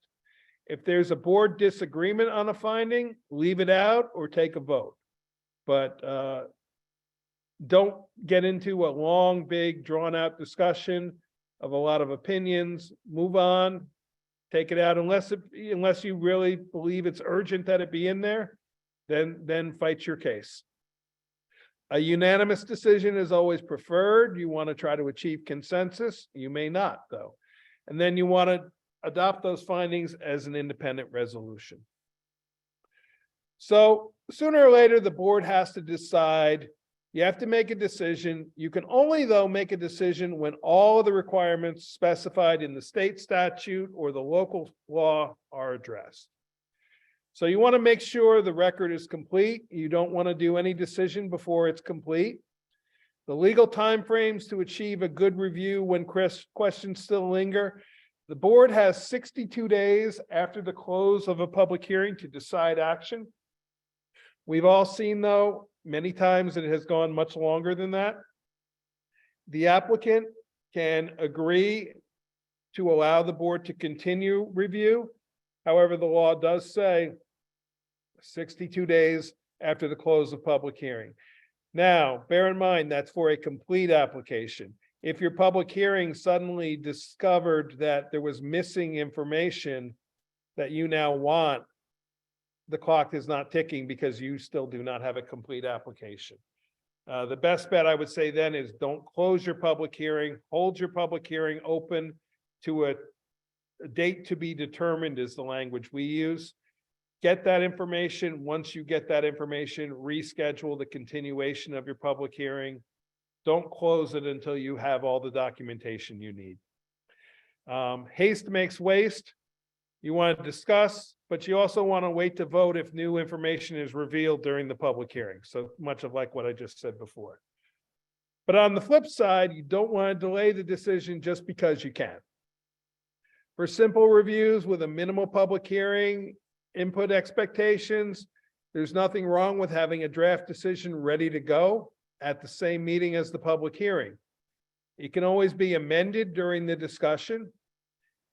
If there's a board disagreement on a finding, leave it out or take a vote. But don't get into a long, big, drawn-out discussion of a lot of opinions. Move on, take it out unless you really believe it's urgent that it be in there. Then fight your case. A unanimous decision is always preferred. You want to try to achieve consensus. You may not, though. And then you want to adopt those findings as an independent resolution. So sooner or later, the board has to decide. You have to make a decision. You can only, though, make a decision when all of the requirements specified in the state statute or the local law are addressed. So you want to make sure the record is complete. You don't want to do any decision before it's complete. The legal timeframes to achieve a good review when questions still linger. The board has 62 days after the close of a public hearing to decide action. We've all seen, though, many times it has gone much longer than that. The applicant can agree to allow the board to continue review. However, the law does say 62 days after the close of public hearing. Now, bear in mind, that's for a complete application. If your public hearing suddenly discovered that there was missing information that you now want, the clock is not ticking because you still do not have a complete application. The best bet I would say then is don't close your public hearing, hold your public hearing open to a date to be determined is the language we use. Get that information. Once you get that information, reschedule the continuation of your public hearing. Don't close it until you have all the documentation you need. Haste makes waste. You want to discuss, but you also want to wait to vote if new information is revealed during the public hearing. So much of like what I just said before. But on the flip side, you don't want to delay the decision just because you can. For simple reviews with a minimal public hearing, input expectations, there's nothing wrong with having a draft decision ready to go at the same meeting as the public hearing. It can always be amended during the discussion.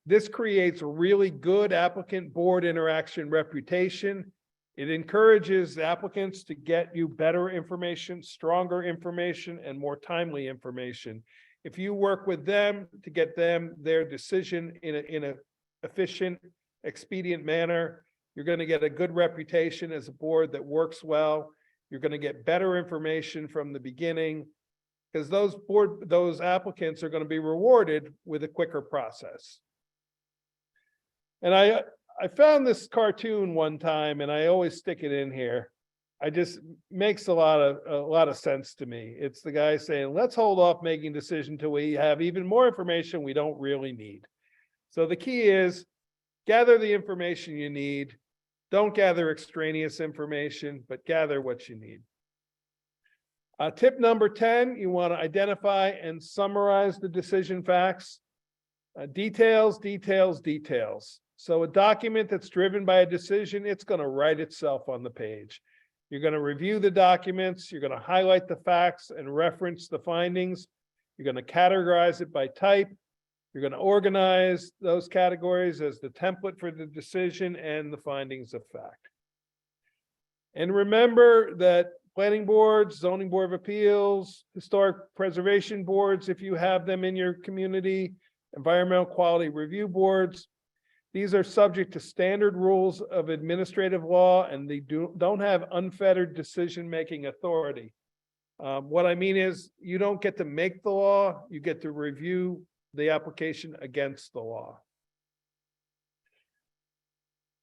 This creates a really good applicant board interaction reputation. It encourages applicants to get you better information, stronger information, and more timely information. If you work with them to get them their decision in a efficient, expedient manner, you're going to get a good reputation as a board that works well. You're going to get better information from the beginning because those applicants are going to be rewarded with a quicker process. And I found this cartoon one time, and I always stick it in here. Makes a lot of sense to me. It's the guy saying, let's hold off making a decision till we have even more information we don't really need. So the key is gather the information you need. Don't gather extraneous information, but gather what you need. Tip number 10, you want to identify and summarize the decision facts. Details, details, details. So a document that's driven by a decision, it's going to write itself on the page. You're going to review the documents. You're going to highlight the facts and reference the findings. You're going to categorize it by type. You're going to organize those categories as the template for the decision and the findings of fact. And remember that planning boards, zoning board of appeals, historic preservation boards, if you have them in your community, environmental quality review boards, these are subject to standard rules of administrative law, and they don't have unfettered decision-making authority. What I mean is, you don't get to make the law, you get to review the application against the law.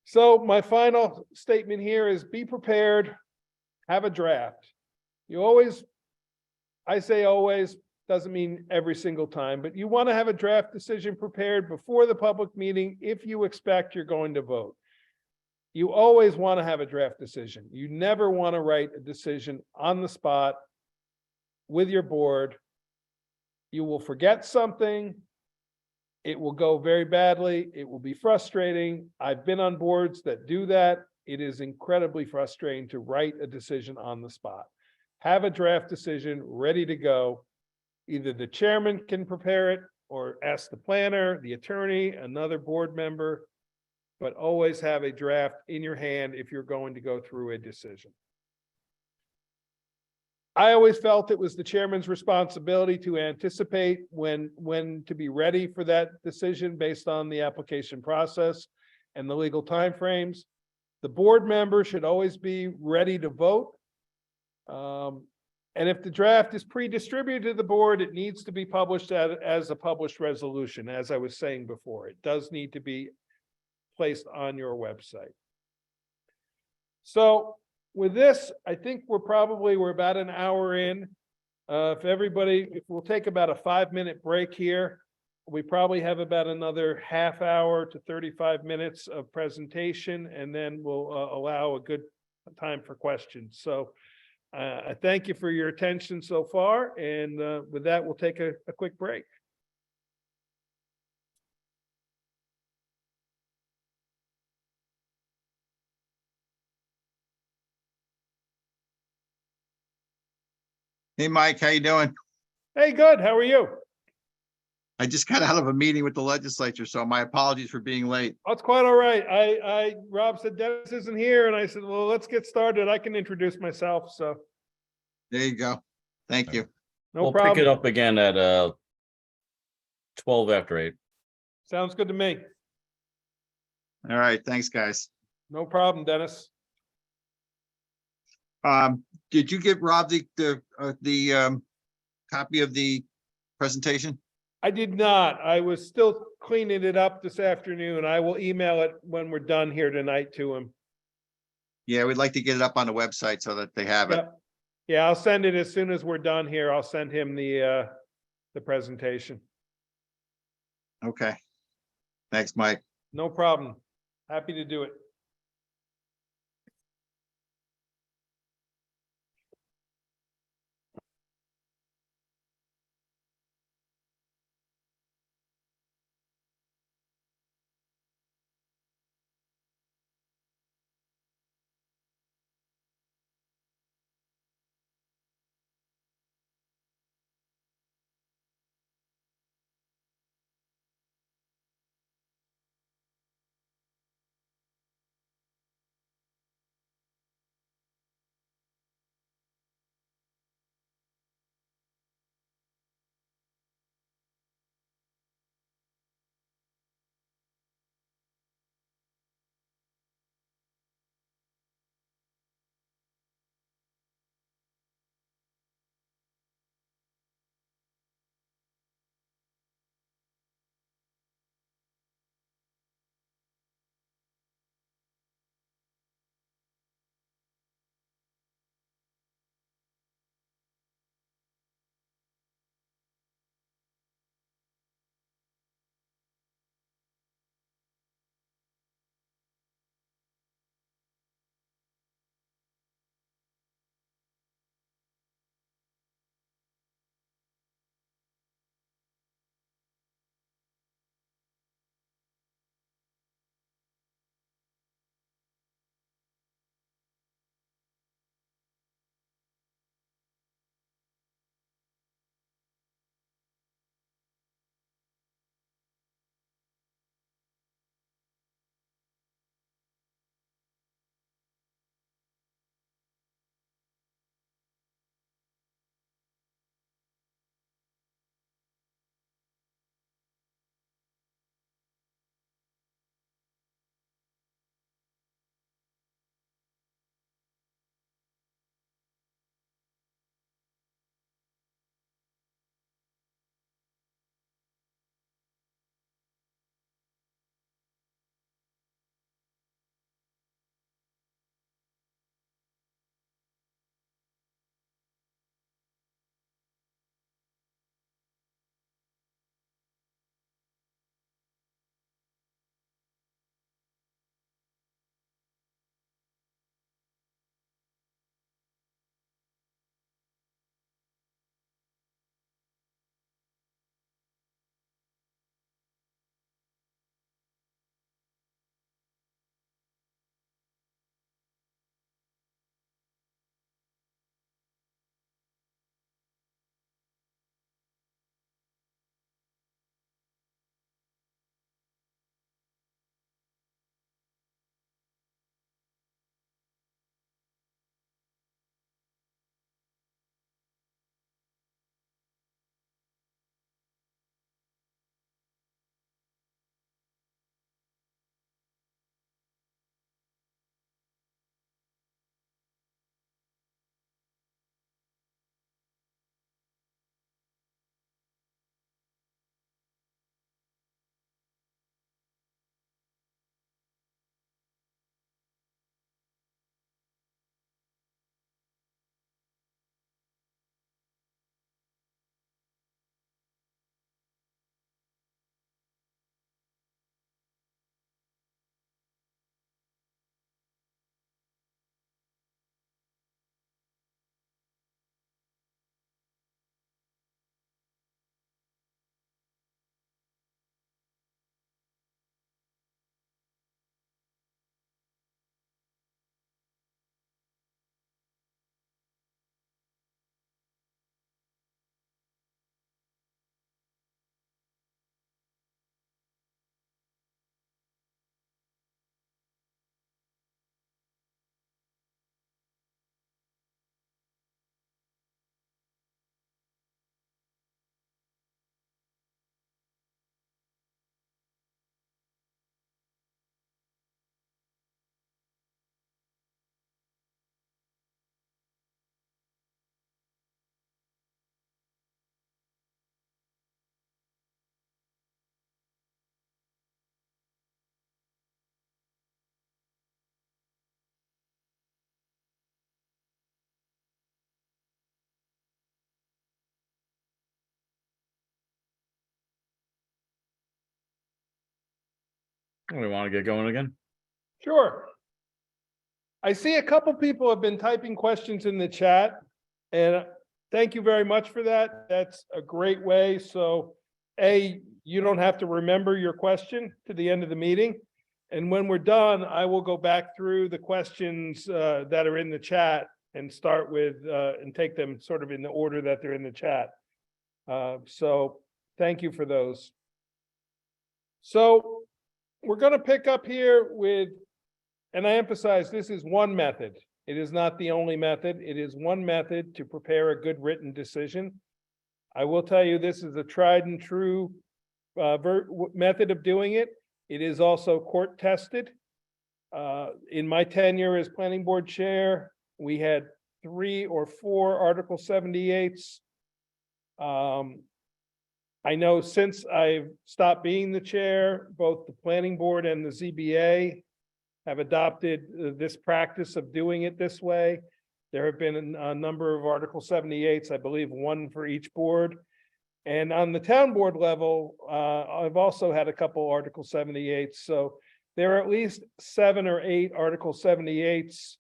So my final statement here is be prepared, have a draft. You always, I say always, doesn't mean every single time, but you want to have a draft decision prepared before the public meeting if you expect you're going to vote. You always want to have a draft decision. You never want to write a decision on the spot with your board. You will forget something. It will go very badly. It will be frustrating. I've been on boards that do that. It is incredibly frustrating to write a decision on the spot. Have a draft decision ready to go. Either the chairman can prepare it or ask the planner, the attorney, another board member, but always have a draft in your hand if you're going to go through a decision. I always felt it was the chairman's responsibility to anticipate when to be ready for that decision based on the application process and the legal timeframes. The board member should always be ready to vote. And if the draft is pre-distributed to the board, it needs to be published as a published resolution, as I was saying before. It does need to be placed on your website. So with this, I think we're about an hour in. If we'll take about a 5-minute break here, we probably have about another half hour to 35 minutes of presentation, and then we'll allow a good time for questions. So I thank you for your attention so far, and with that, we'll take a quick break. Hey, Mike, how you doing? Hey, good. How are you? I just got out of a meeting with the legislature, so my apologies for being late. Oh, it's quite all right. Rob said Dennis isn't here, and I said, well, let's get started. I can introduce myself, so There you go. Thank you. no We'll problem. pick it up again at 12 after 8. Sounds good to me. All right, thanks, guys. No problem, Dennis. Did you give Rob the copy of the presentation? I did not. I was still cleaning it up this afternoon. I will email it when we're done here tonight to him. Yeah, we'd like to get it up on the website so that they have it. Yep. Yeah, I'll send it as soon as we're done here. I'll send him the presentation. Okay. Thanks, Mike. No problem. Happy to do it. We want to get going again? Sure. I see a couple people have been typing questions in the chat, and thank you very much for that. That's a great way. So, you don't have to remember your question to the end of the meeting. And when we're done, I will go back through the questions that are in the chat and start with and take them sort of in the order that they're in the chat. So thank you for those. So we're going to pick up here with, and I emphasize this is one method. It is not the only method. It is one method to prepare a good written decision. I will tell you, this is a tried and true method of doing it. It is also court tested. In my tenure as planning board chair, we had 3 or 4 Article 78s. I know since I've stopped being the chair, both the planning board and the ZBA have adopted this practice of doing it this way. There have been a number of Article 78s, I believe 1 for each board. And on the town board level, I've also had a couple Article 78s. So there are at least 7 or 8 Article 78s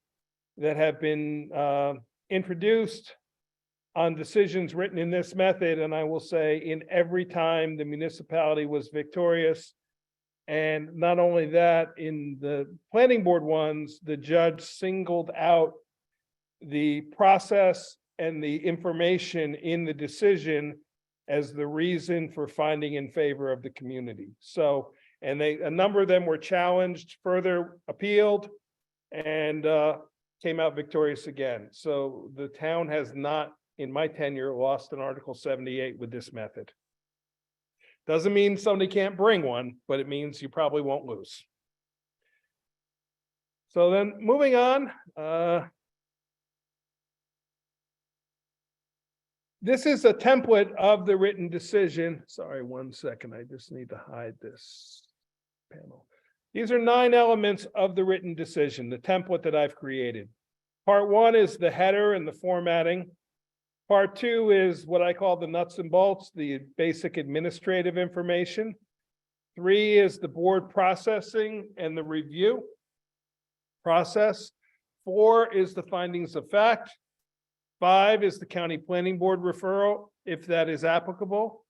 that have been introduced on decisions written in this method. And I will say in every time the municipality was victorious. And not only that, in the planning board ones, the judge singled out the process and the information in the decision as the reason for finding in favor of the community. So, and a number of them were challenged, further appealed, and came out victorious again. So the town has not, in my tenure, lost an Article 78 with this method. Doesn't mean somebody can't bring one, but it means you probably won't lose. So then moving on, this is a template of the written decision. Sorry, 1 second. I just need to hide this panel. These are 9 elements of the written decision, the template that I've created. Part 1 is the header and the formatting. Part 2 is what I call the nuts and bolts, the basic administrative information. 3 is the board processing and the review process. 4 is the findings of fact. 5 is the county planning board referral, if that is applicable.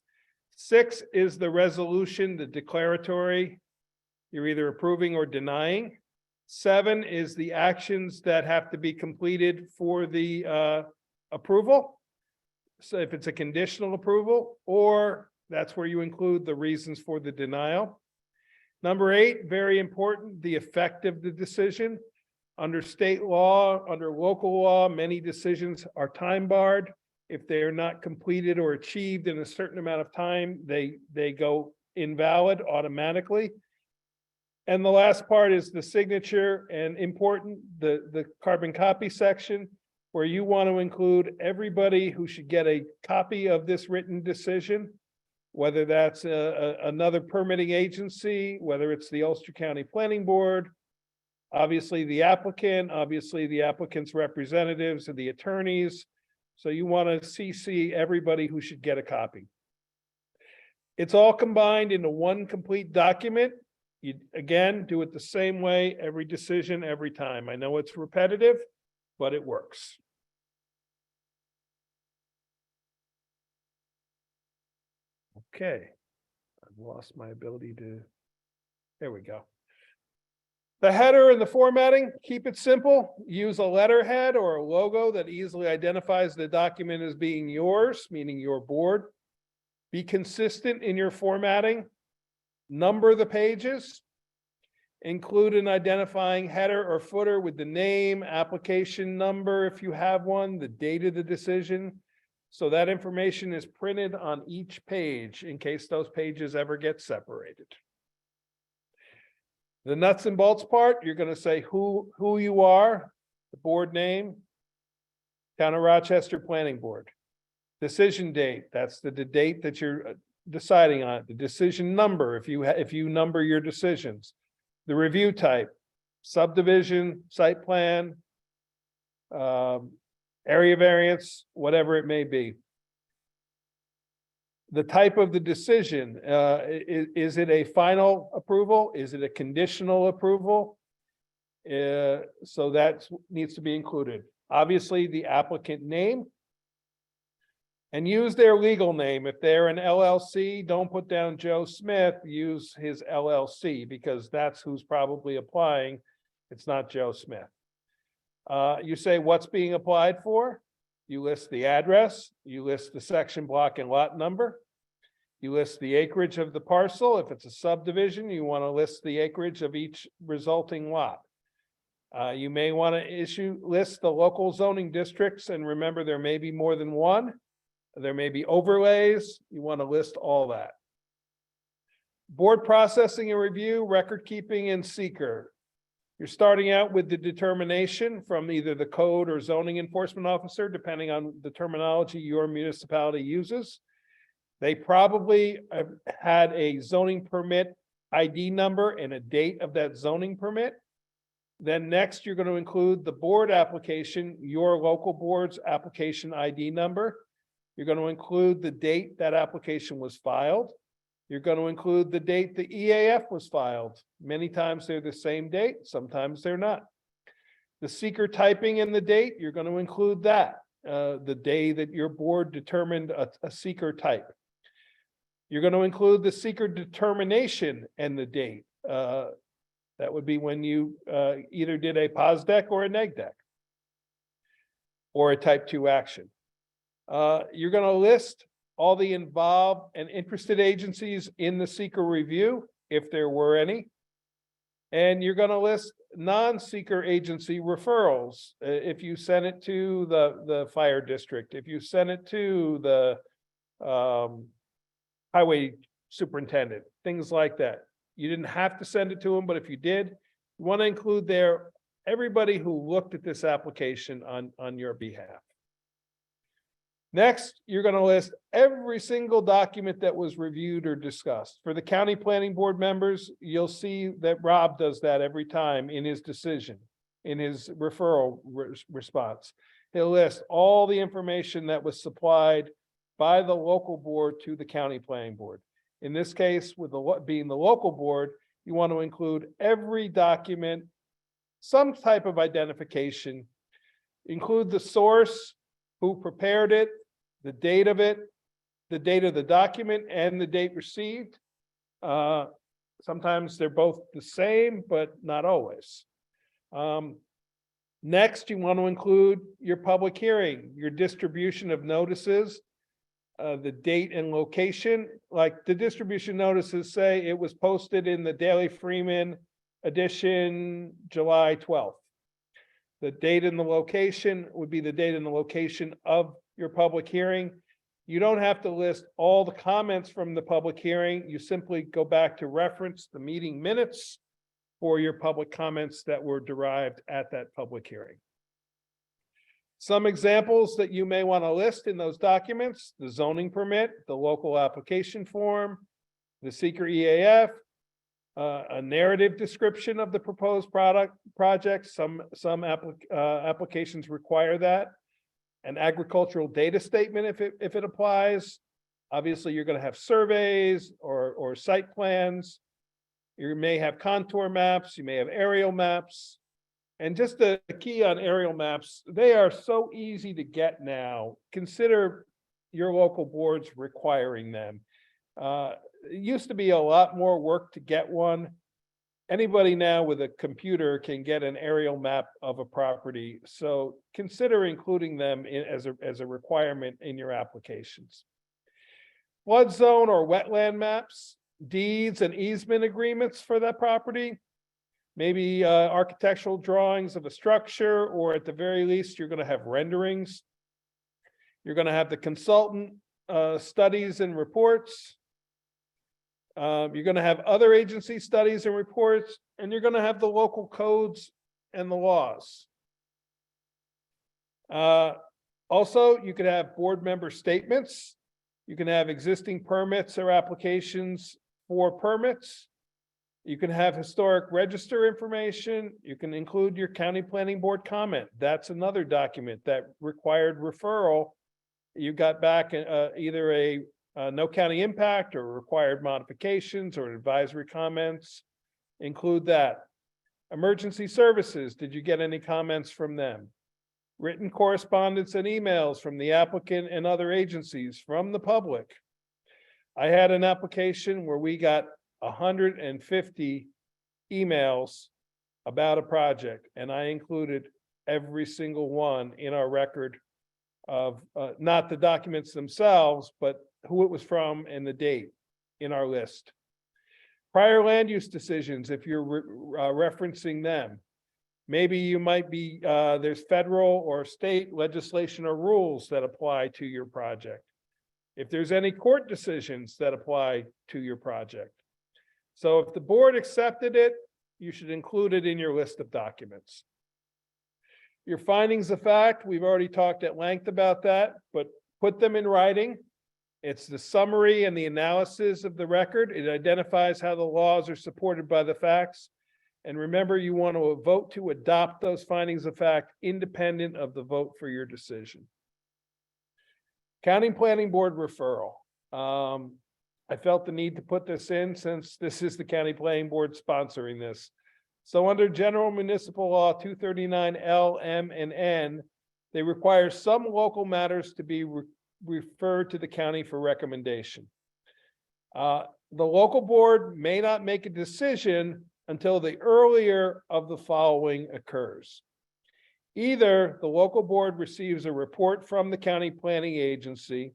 6 is the resolution, the declaratory, you're either approving or denying. 7 is the actions that have to be completed for the approval. So if it's a conditional approval, or that's where you include the reasons for the denial. Number 8, very important, the effect of the decision. Under state law, under local law, many decisions are time barred. If they are not completed or achieved in a certain amount of time, they go invalid automatically. And the last part is the signature, and important, the carbon copy section, where you want to include everybody who should get a copy of this written decision, whether that's another permitting agency, whether it's the Ulster County Planning Board, obviously the applicant, obviously the applicant's representatives and the attorneys. So you want to CC everybody who should get a copy. It's all combined into one complete document. You, again, do it the same way, every decision, every time. I know it's repetitive, but it works. Okay, I've lost my ability to, there we go. The header and the formatting, keep it simple. Use a letterhead or a logo that easily identifies the document as being yours, meaning your board. Be consistent in your formatting. Number the pages. Include an identifying header or footer with the name, application number if you have one, the date of the decision. So that information is printed on each page in case those pages ever get separated. The nuts and bolts part, you're going to say who you are, the board name, Town of Rochester Planning Board. Decision date, that's the date that you're deciding on. The decision number, if you number your decisions. The review type, subdivision, site plan, area variance, whatever it may be. The type of the decision, is it a final approval? Is it a conditional approval? So that needs to be included. Obviously, the applicant name. And use their legal name. If they're an LLC, don't put down Joe Smith, use his LLC, because that's who's probably applying. It's not Joe Smith. You say what's being applied for? You list the address, you list the section, block, and lot number. You list the acreage of the parcel. If it's a subdivision, you want to list the acreage of each resulting lot. You may want to list the local zoning districts, and remember, there may be more than one. There may be overlays. You want to list all that. Board processing and review, record keeping, and seeker. You're starting out with the determination from either the code or zoning enforcement officer, depending on the terminology your municipality uses. They probably have had a zoning permit ID number and a date of that zoning permit. Then next, you're going to include the board application, your local board's application ID number. You're going to include the date that application was filed. You're going to include the date the EAF was filed. Many times they're the same date, sometimes they're not. The seeker typing in the date, you're going to include that, the day that your board determined a seeker type. You're going to include the seeker determination and the date. That would be when you either did a POSDEC or a NEGDEC or a type 2 action. You're going to list all the involved and interested agencies in the seeker review, if there were any. And you're going to list non-seeker agency referrals. If you send it to the fire district, if you send it to the highway superintendent, things like that. You didn't have to send it to them, but if you did, you want to include there everybody who looked at this application on your behalf. Next, you're going to list every single document that was reviewed or discussed. For the county planning board members, you'll see that Rob does that every time in his decision, in his referral response. He'll list all the information that was supplied by the local board to the county planning board. In this case, with being the local board, you want to include every document, some type of identification, include the source, who prepared it, the date of it, the date of the document, and the date received. Sometimes they're both the same, but not always. Next, you want to include your public hearing, your distribution of notices, the date and location. Like the distribution notices say it was posted in the Daily Freeman edition, July 12th. The date and the location would be the date and the location of your public hearing. You don't have to list all the comments from the public hearing. You simply go back to reference the meeting minutes for your public comments that were derived at that public hearing. Some examples that you may want to list in those documents: the zoning permit, the local application form, the seeker EAF, a narrative description of the proposed project. Some applications require that. An agricultural data statement if it applies. Obviously, you're going to have surveys or site plans. You may have contour maps. You may have aerial maps. And just the key on aerial maps, they are so easy to get now. Consider your local boards requiring them. It used to be a lot more work to get one. Anybody now with a computer can get an aerial map of a property. So consider including them as a requirement in your applications. Flood zone or wetland maps, deeds and easement agreements for that property. Maybe architectural drawings of a structure, or at the very least, you're going to have renderings. You're going to have the consultant studies and reports. You're going to have other agency studies and reports, and you're going to have the local codes and the laws. Also, you could have board member statements. You can have existing permits or applications for permits. You can have historic register information. You can include your county planning board comment. That's another document that required referral. You got back either a No county impact or required modifications or advisory comments. Include that. Emergency services, did you get any comments from them? Written correspondence and emails from the applicant and other agencies from the public. I had an application where we got 150 emails about a project, and I included every single one in our record of, not the documents themselves, but who it was from and the date in our list. Prior land use decisions, if you're referencing them. Maybe you might be, there's federal or state legislation or rules that apply to your project. If there's any court decisions that apply to your project. So if the board accepted it, you should include it in your list of documents. Your findings of fact, we've already talked at length about that, but put them in writing. It's the summary and the analysis of the record. It identifies how the laws are supported by the facts. And remember, you want to vote to adopt those findings of fact independent of the vote for your decision. County Planning Board referral. I felt the need to put this in since this is the County Planning Board sponsoring this. So under General Municipal Law 239 L, M, and N, they require some local matters to be referred to the county for recommendation. The local board may not make a decision until the earlier of the following occurs. Either the local board receives a report from the county planning agency,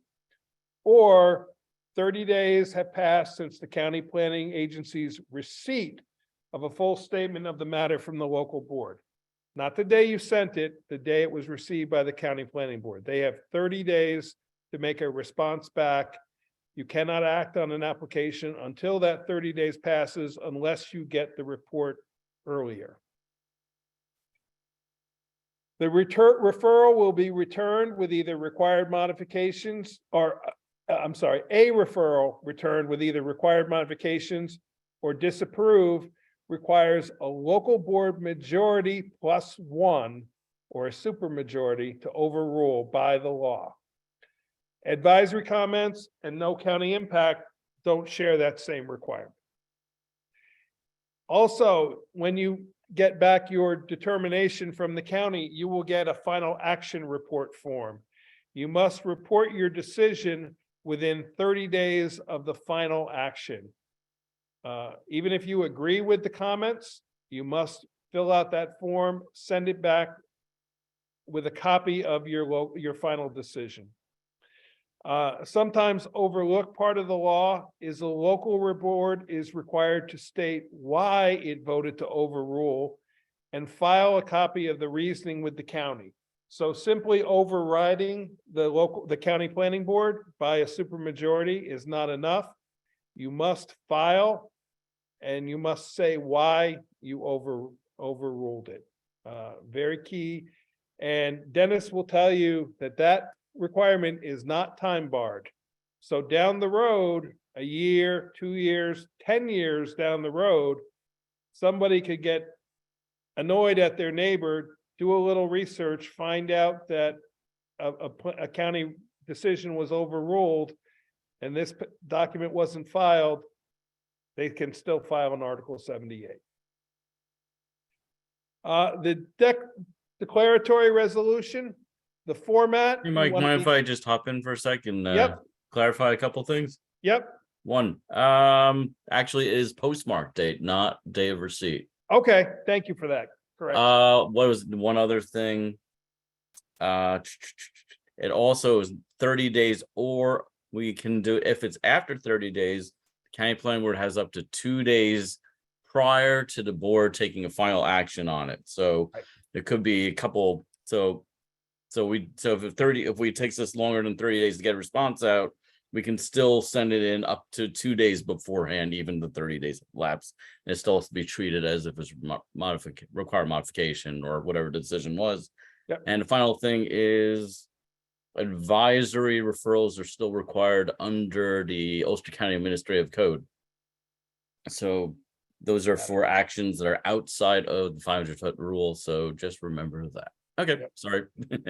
or 30 days have passed since the county planning agency's receipt of a full statement of the matter from the local board. Not the day you sent it, the day it was received by the county planning board. They have 30 days to make a response back. You cannot act on an application until that 30 days passes unless you get the report earlier. The referral will be returned with either required modifications or, a referral returned with either required modifications or disapprove requires a local board majority +1 or a supermajority to overrule by the law. Advisory comments and no county impact don't share that same requirement. Also, when you get back your determination from the county, you will get a final action report form. You must report your decision within 30 days of the final action. Even if you agree with the comments, you must fill out that form, send it back with a copy of your final decision. Sometimes overlooked part of the law is the local board is required to state why it voted to overrule and file a copy of the reasoning with the county. So simply overriding the county planning board by a supermajority is not enough. You must file and you must say why you overruled it. Very key. And Dennis will tell you that requirement is not time barred. So down the road, a year, 2 years, 10 years down the road, somebody could get annoyed at their neighbor, do a little research, find out that a county decision was overruled and this document wasn't filed, they can still file an Article 78. The declaratory resolution, the format. Hey, Mike, mind if I just hop in for a second? Yep. Clarify a couple things. Yep. One, actually is postmark date, not day of receipt. Okay, thank you for that. Correct. What was one other thing? It also is 30 days, or we can do, if it's after 30 days, the county planning board has up to 2 days prior to the board taking a final action on it. So Right. It could be a couple, so if it takes us longer than 30 days to get a response out, we can still send it in up to 2 days beforehand, even the 30 days lapse. And it still has to be treated as if it's required modification or whatever the decision was. Yep. And the final thing is advisory referrals are still required under the Ulster County Administrative Code. So those are for actions that are outside of the 500-foot rule. So just remember that. Okay, Yep. sorry.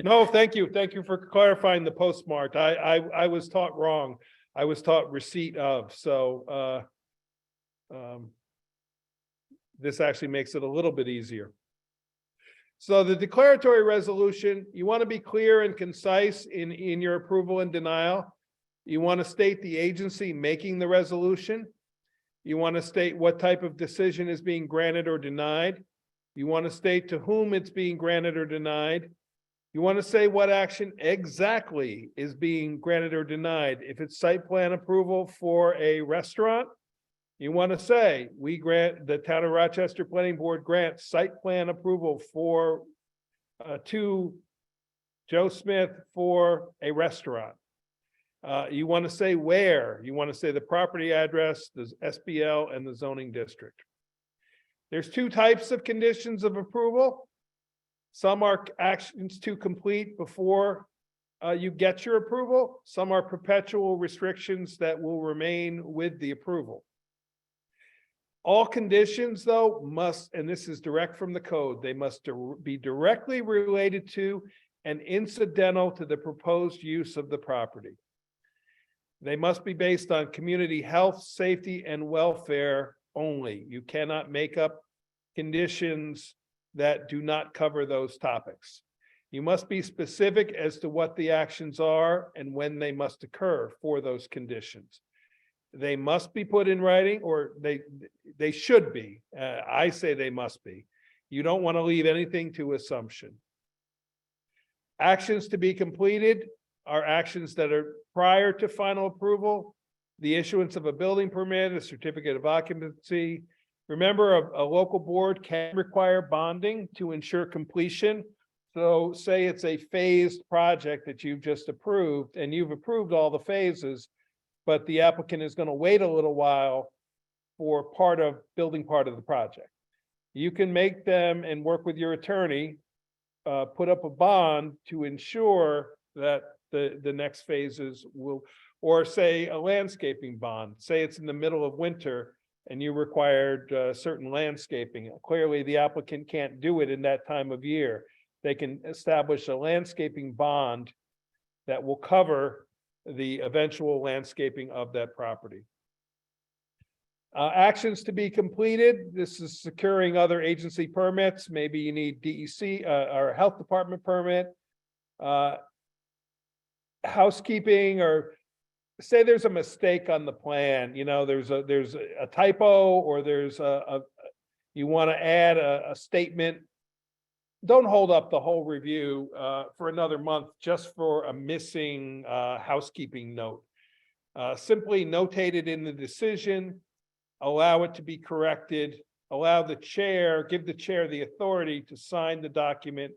No, thank you. Thank you for clarifying the postmark. I was taught wrong. I was taught receipt of, so this actually makes it a little bit easier. So the declaratory resolution, you want to be clear and concise in your approval and denial. You want to state the agency making the resolution. You want to state what type of decision is being granted or denied. You want to state to whom it's being granted or denied. You want to say what action exactly is being granted or denied. If it's site plan approval for a restaurant, you want to say, we grant, the Town of Rochester Planning Board grants site plan approval for to Joe Smith for a restaurant. You want to say where, you want to say the property address, the SBL, and the zoning district. There's two types of conditions of approval. Some are actions to complete before you get your approval. Some are perpetual restrictions that will remain with the approval. All conditions, though, must, and this is direct from the code, they must be directly related to and incidental to the proposed use of the property. They must be based on community health, safety, and welfare only. You cannot make up conditions that do not cover those topics. You must be specific as to what the actions are and when they must occur for those conditions. They must be put in writing, or they should be. I say they must be. You don't want to leave anything to assumption. Actions to be completed are actions that are prior to final approval, the issuance of a building permit, a certificate of occupancy. Remember, a local board can require bonding to ensure completion. So say it's a phased project that you've just approved, and you've approved all the phases, but the applicant is going to wait a little while for building part of the project. You can make them, and work with your attorney, put up a bond to ensure that the next phases will, or say a landscaping bond. Say it's in the middle of winter and you required certain landscaping. Clearly, the applicant can't do it in that time of year. They can establish a landscaping bond that will cover the eventual landscaping of that property. Actions to be completed. This is securing other agency permits. Maybe you need DEC or a health department permit. Housekeeping, or say there's a mistake on the plan, you know, there's a typo, or there's you want to add a statement. Don't hold up the whole review for another month just for a missing housekeeping note. Simply notate it in the decision, allow it to be corrected, allow the chair, give the chair the authority to sign the document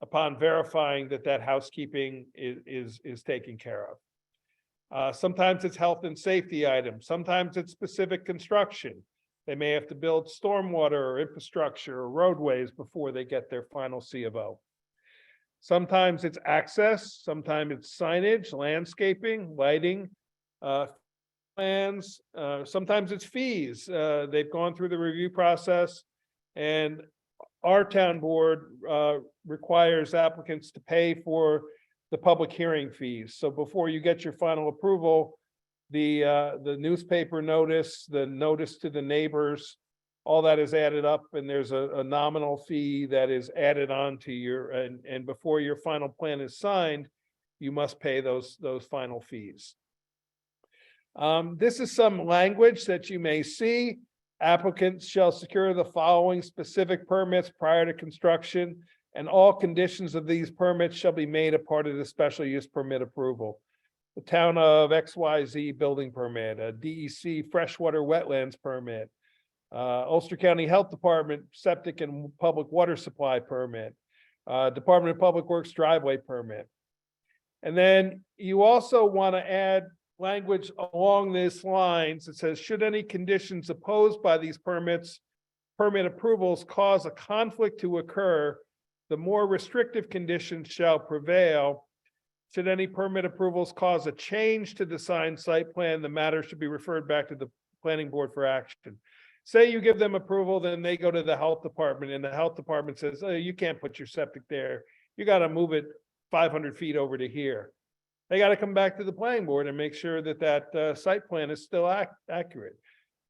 upon verifying that housekeeping is taken care of. Sometimes it's health and safety items. Sometimes it's specific construction. They may have to build stormwater or infrastructure or roadways before they get their final C of O. Sometimes it's access. Sometimes it's signage, landscaping, lighting, plans. Sometimes it's fees. They've gone through the review process, and our town board requires applicants to pay for the public hearing fees. So before you get your final approval, the newspaper notice, the notice to the neighbors, all that is added up, and there's a nominal fee that is added on to your, and before your final plan is signed, you must pay those final fees. This is some language that you may see. Applicants shall secure the following specific permits prior to construction, and all conditions of these permits shall be made a part of the special use permit approval. The town of XYZ building permit, a DEC freshwater wetlands permit, Ulster County Health Department septic and public water supply permit, Department of Public Works driveway permit. And then you also want to add language along these lines that says, should any conditions opposed by these permit approvals cause a conflict to occur, the more restrictive conditions shall prevail. Should any permit approvals cause a change to the signed site plan, the matter should be referred back to the planning board for action. Say you give them approval, then they go to the health department, and the health department says, oh, you can't put your septic there. You got to move it 500 feet over to here. they got to come back to the planning board and make sure that that site plan is still accurate.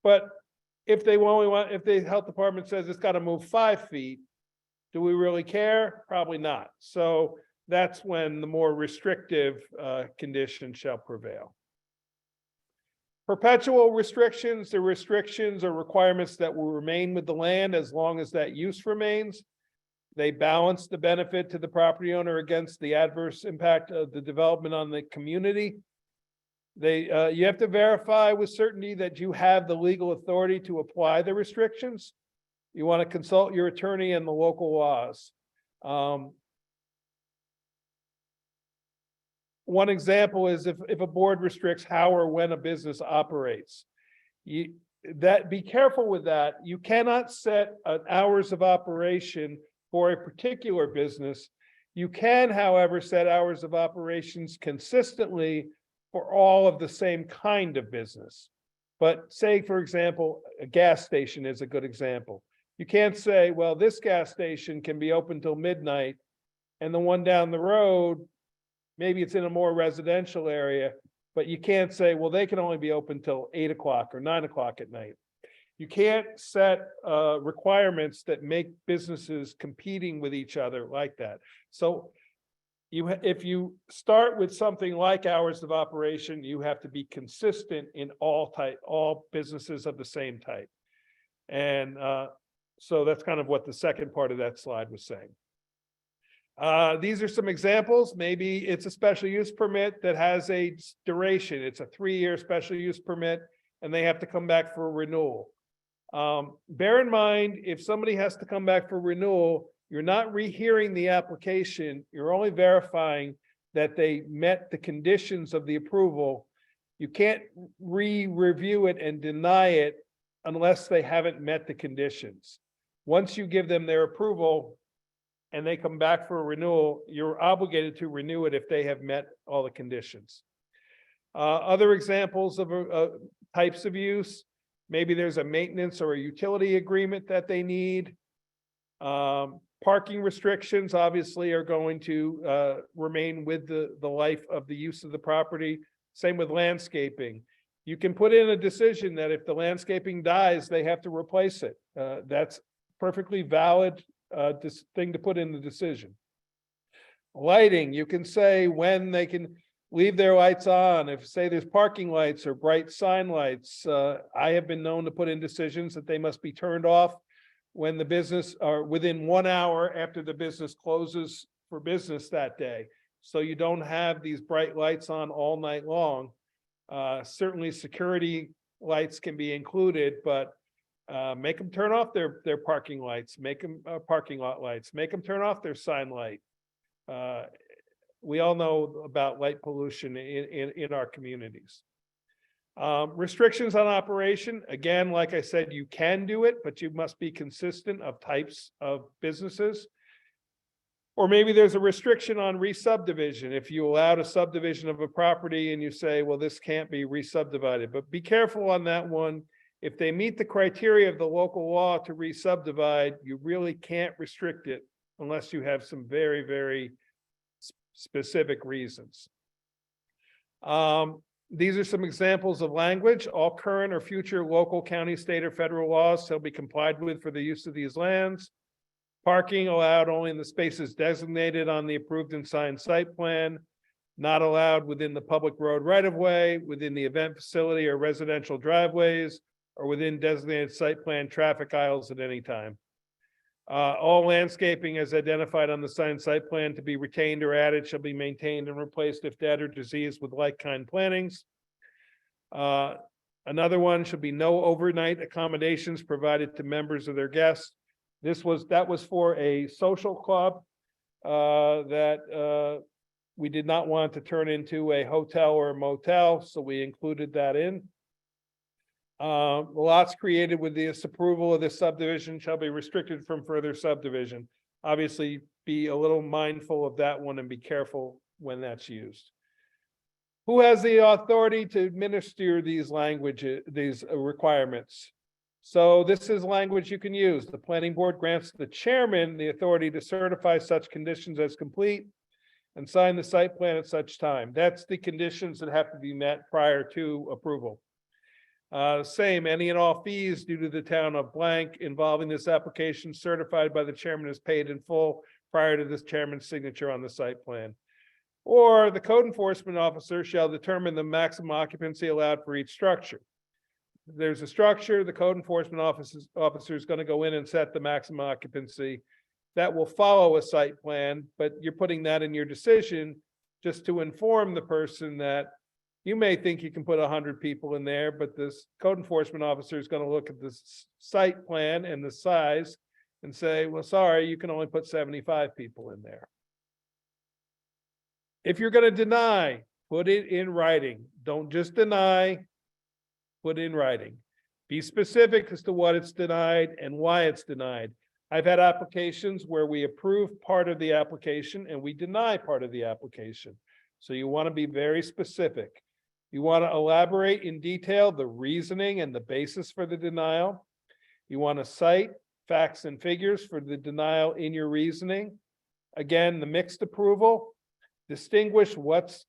But if they only want, if the health department says it's got to move 5 feet, do we really care? Probably not. So that's when the more restrictive condition shall prevail. Perpetual restrictions, the restrictions or requirements that will remain with the land as long as that use remains. They balance the benefit to the property owner against the adverse impact of the development on the community. You have to verify with certainty that you have the legal authority to apply the restrictions. You want to consult your attorney and the local laws. One example is if a board restricts how or when a business operates. Be careful with that. You cannot set hours of operation for a particular business. You can, however, set hours of operations consistently for all of the same kind of business. But say, for example, a gas station is a good example. You can't say, well, this gas station can be open till midnight, and the one down the road, maybe it's in a more residential area, but you can't say, well, they can only be open till 8 o'clock or 9 o'clock at night. You can't set requirements that make businesses competing with each other like that. So if you start with something like hours of operation, you have to be consistent in all businesses of the same type. And so that's kind of what the second part of that slide was saying. These are some examples. Maybe it's a special use permit that has a duration. It's a 3-year special use permit, and they have to come back for a renewal. Bear in mind, if somebody has to come back for renewal, you're not rehearing the application. You're only verifying that they met the conditions of the approval. You can't re-review it and deny it unless they haven't met the conditions. Once you give them their approval and they come back for a renewal, you're obligated to renew it if they have met all the conditions. Other examples of types of use, maybe there's a maintenance or a utility agreement that they need. Parking restrictions obviously are going to remain with the life of the use of the property. Same with landscaping. You can put in a decision that if the landscaping dies, they have to replace it. That's perfectly valid thing to put in the decision. Lighting, you can say when they can leave their lights on. If say there's parking lights or bright sign lights, I have been known to put in decisions that they must be turned off when the business or within 1 hour after the business closes for business that day. So you don't have these bright lights on all night long. Certainly security lights can be included, but make them turn off their parking lights, make them parking lot lights, make them turn off their sign light. We all know about light pollution in our communities. Restrictions on operation, again, like I said, you can do it, but you must be consistent of types of businesses. Or maybe there's a restriction on re-subdivision. If you allowed a subdivision of a property and you say, well, this can't be re-subdivided, but be careful on that one. If they meet the criteria of the local law to re-subdivide, you really can't restrict it unless you have some very, very specific reasons. These are some examples of language. All current or future local, county, state, or federal laws shall be complied with for the use of these lands. Parking allowed only in the spaces designated on the approved and signed site plan. Not allowed within the public road right-of-way, within the event facility or residential driveways, or within designated site plan traffic aisles at any time. All landscaping as identified on the signed site plan to be retained or added shall be maintained and replaced if dead or diseased with like-kind plantings. Another one should be no overnight accommodations provided to members of their guests. That was for a social club that we did not want to turn into a hotel or a motel, so we included that in. The lots created with this approval of this subdivision shall be restricted from further subdivision. Obviously, be a little mindful of that one and be careful when that's used. Who has the authority to administer these requirements? So this is language you can use. The planning board grants the chairman the authority to certify such conditions as complete. and sign the site plan at such time. That's the conditions that have to be met prior to approval. Same, any and all fees due to the town of blank involving this application certified by the chairman is paid in full prior to this chairman's signature on the site plan. Or the code enforcement officer shall determine the maximum occupancy allowed for each structure. If there's a structure, the code enforcement officer is going to go in and set the maximum occupancy. That will follow a site plan, but you're putting that in your decision just to inform the person that you may think you can put 100 people in there, but this code enforcement officer is going to look at this site plan and the size and say, well, sorry, you can only put 75 people in there. If you're going to deny, put it in writing. Don't just deny, put it in writing. Be specific as to what it's denied and why it's denied. I've had applications where we approve part of the application and we deny part of the application. So you want to be very specific. You want to elaborate in detail the reasoning and the basis for the denial. You want to cite facts and figures for the denial in your reasoning. Again, the mixed approval, distinguish what's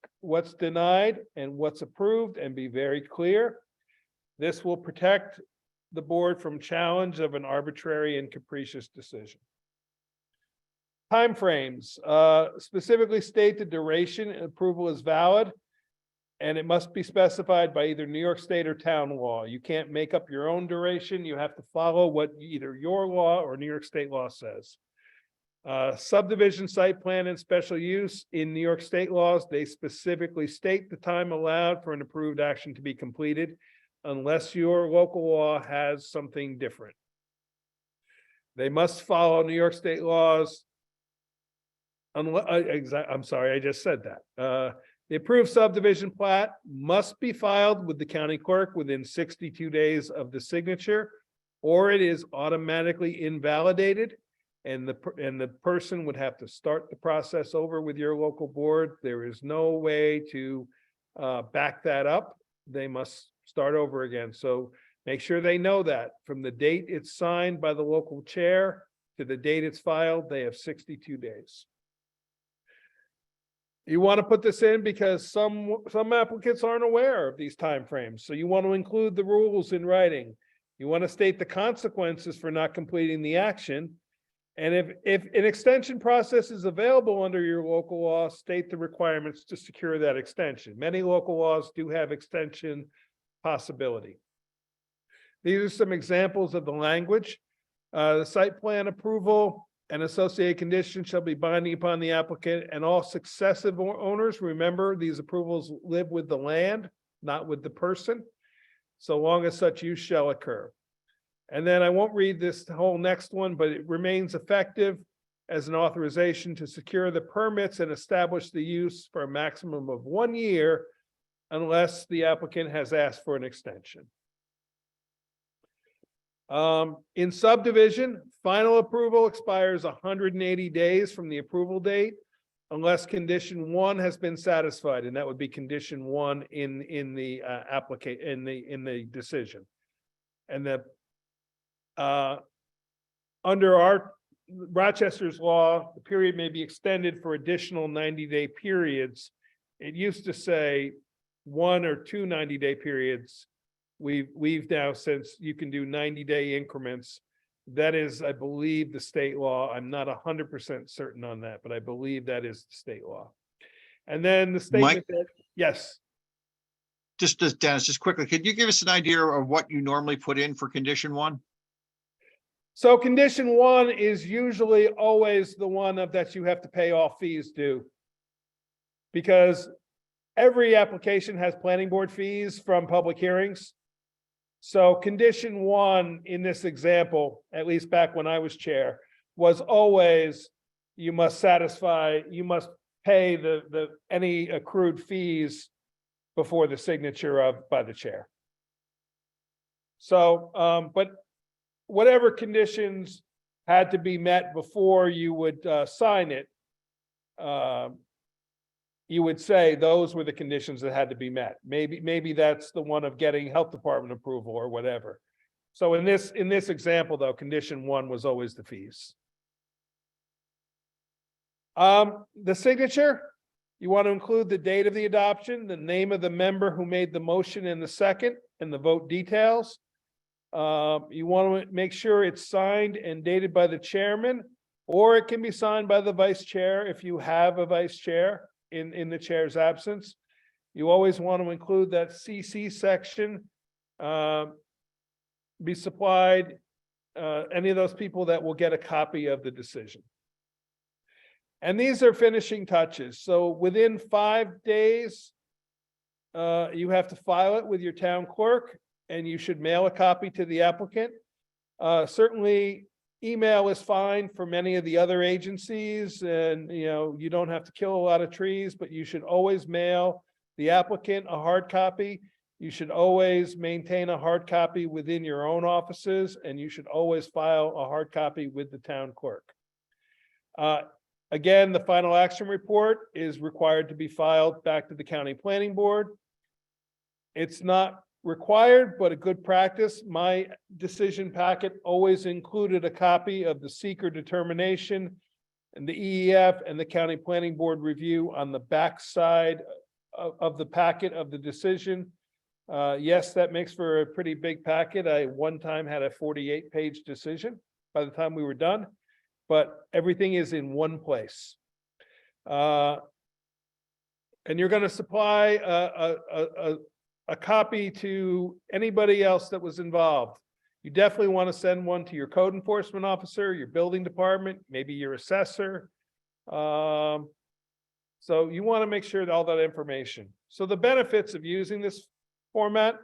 denied and what's approved and be very clear. This will protect the board from challenge of an arbitrary and capricious decision. Timeframes, specifically state the duration approval is valid, and it must be specified by either New York State or town law. You can't make up your own duration. You have to follow what either your law or New York State law says. Subdivision site plan and special use in New York State laws, they specifically state the time allowed for an approved action to be completed, unless your local law has something different. They must follow New York State laws. I'm sorry, I just said that. The approved subdivision plat must be filed with the county clerk within 62 days of the signature, or it is automatically invalidated, and the person would have to start the process over with your local board. There is no way to back that up. They must start over again. So make sure they know that from the date it's signed by the local chair to the date it's filed, they have 62 days. You want to put this in because some applicants aren't aware of these timeframes. So you want to include the rules in writing. You want to state the consequences for not completing the action. And if an extension process is available under your local law, state the requirements to secure that extension. Many local laws do have extension possibility. These are some examples of the language. The site plan approval and associated conditions shall be binding upon the applicant and all successive owners. Remember, these approvals live with the land, not with the person, so long as such use shall occur. And then I won't read this whole next one, but it remains effective as an authorization to secure the permits and establish the use for a maximum of 1 year unless the applicant has asked for an extension. In subdivision, final approval expires 180 days from the approval date unless condition 1 has been satisfied, and that would be condition 1 in the application in the decision. And the under our Rochester's law, the period may be extended for additional 90-day periods. It used to say 1 or 2 90-day periods. We've now, since you can do 90-day increments. That is, I believe, the state law. I'm not 100% certain on that, but I believe that is the state law. And then the statement that, yes. Just Dennis, just quickly, could you give us an idea of what you normally put in for condition 1? So condition 1 is usually always the one that you have to pay all fees due. Because every application has planning board fees from public hearings. So condition 1 in this example, at least back when I was chair, was always you must pay the any accrued fees before the signature by the chair. So, but whatever conditions had to be met before you would sign it, you would say those were the conditions that had to be met. Maybe that's the one of getting health department approval or whatever. So in this example, though, condition 1 was always the fees. The signature, You want to include the date of the adoption, the name of the member who made the motion in the second, and the vote details. You want to make sure it's signed and dated by the chairman, or it can be signed by the vice chair if you have a vice chair in the chair's absence. You always want to include that CC section, be supplied, any of those people that will get a copy of the decision. And these are finishing touches. So within 5 days, you have to file it with your town clerk, and you should mail a copy to the applicant. Certainly, email is fine for many of the other agencies, and you don't have to kill a lot of trees, but you should always mail the applicant a hard copy. You should always maintain a hard copy within your own offices, and you should always file a hard copy with the town clerk. Again, the final action report is required to be filed back to the county planning board. It's not required, but a good practice. My decision packet always included a copy of the seeker determination and the EEF and the county planning board review on the back side of the packet of the decision. Yes, that makes for a pretty big packet. I one time had a 48-page decision by the time we were done, but everything is in one place. And you're going to supply a copy to anybody else that was involved. You definitely want to send one to your code enforcement officer, your building department, maybe your assessor. So you want to make sure that all that information. So the benefits of using this format,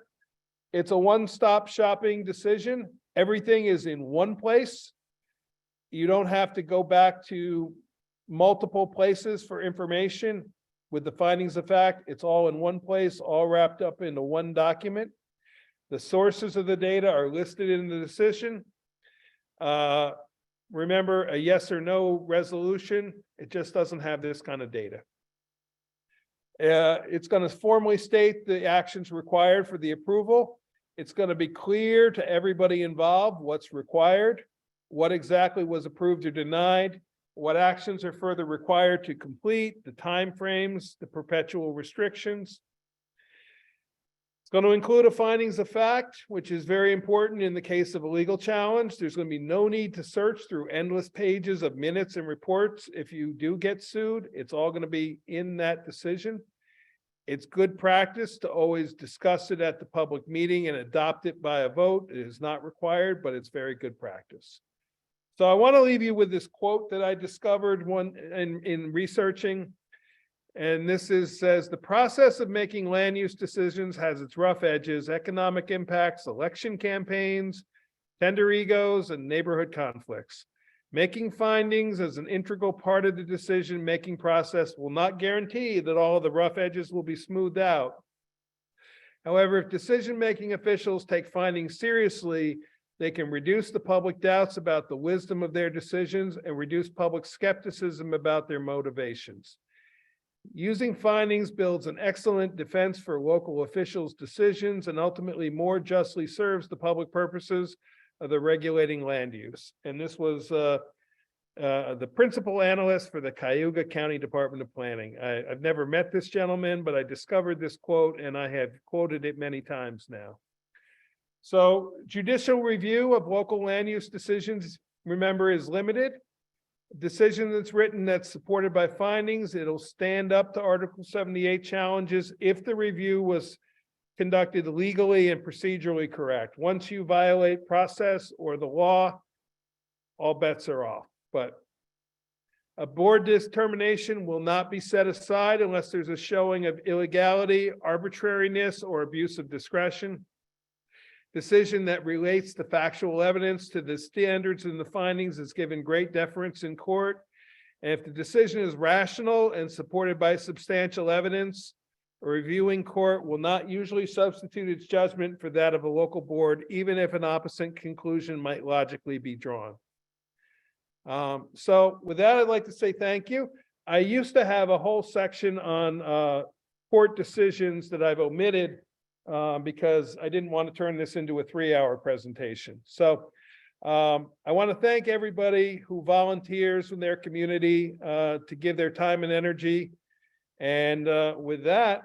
it's a one-stop shopping decision. Everything is in one place. You don't have to go back to multiple places for information. With the findings of fact, it's all in one place, all wrapped up into one document. The sources of the data are listed in the decision. Remember, a yes or no resolution, it just doesn't have this kind of data. It's going to formally state the actions required for the approval. It's going to be clear to everybody involved what's required, what exactly was approved or denied, what actions are further required to complete, the timeframes, the perpetual restrictions. It's going to include a findings of fact, which is very important in the case of a legal challenge. There's going to be no need to search through endless pages of minutes and reports. If you do get sued, it's all going to be in that decision. It's good practice to always discuss it at the public meeting and adopt it by a vote. It is not required, but it's very good practice. So I want to leave you with this quote that I discovered in researching. And this says, the process of making land use decisions has its rough edges, economic impacts, election campaigns, tender egos, and neighborhood conflicts. Making findings as an integral part of the decision-making process will not guarantee that all of the rough edges will be smoothed out. However, if decision-making officials take findings seriously, they can reduce the public doubts about the wisdom of their decisions and reduce public skepticism about their motivations. Using findings builds an excellent defense for local officials' decisions and ultimately more justly serves the public purposes of the regulating land use. And this was the principal analyst for the Cayuga County Department of Planning. I've never met this gentleman, but I discovered this quote and I have quoted it many times now. So judicial review of local land use decisions, remember, is limited. Decision that's written that's supported by findings, it'll stand up to Article 78 challenges if the review was conducted legally and procedurally correct. Once you violate process or the law, all bets are off. But a board determination will not be set aside unless there's a showing of illegality, arbitrariness, or abuse of discretion. Decision that relates the factual evidence to the standards in the findings is given great deference in court. And if the decision is rational and supported by substantial evidence, a reviewing court will not usually substitute its judgment for that of a local board, even if an opposite conclusion might logically be drawn. So with that, I'd like to say thank you. I used to have a whole section on court decisions that I've omitted because I didn't want to turn this into a 3-hour presentation. So I want to thank everybody who volunteers in their community to give their time and energy. And with that,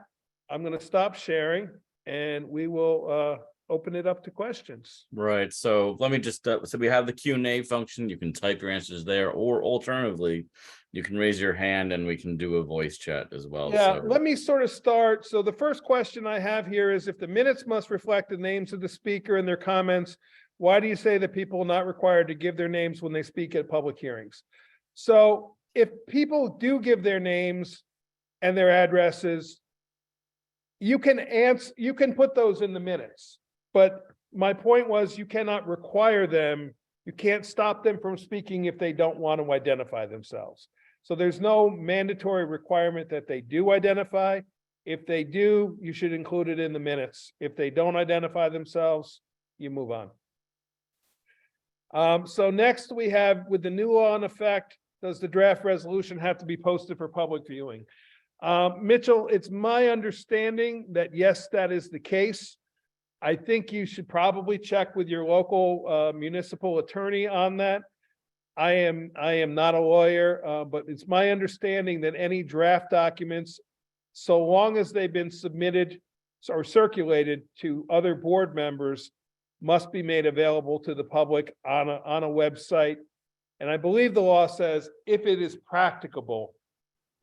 I'm going to stop sharing and we will open it up to questions. Right, so let me just, so we have the Q&A function, you can type your answers there, or alternatively, you can raise your hand and we can do a voice chat as well, Yeah, so. let me sort of start. So the first question I have here is if the minutes must reflect the names of the speaker and their comments, why do you say that people are not required to give their names when they speak at public hearings? So if people do give their names and their addresses, you can put those in the minutes. But my point was you cannot require them. You can't stop them from speaking if they don't want to identify themselves. So there's no mandatory requirement that they do identify. If they do, you should include it in the minutes. If they don't identify themselves, you move on. So next we have, with the new law in effect, does the draft resolution have to be posted for public viewing? Mitchell, it's my understanding that yes, that is the case. I think you should probably check with your local municipal attorney on that. I am not a lawyer, but it's my understanding that any draft documents, so long as they've been submitted or circulated to other board members, must be made available to the public on a website. And I believe the law says if it is practicable,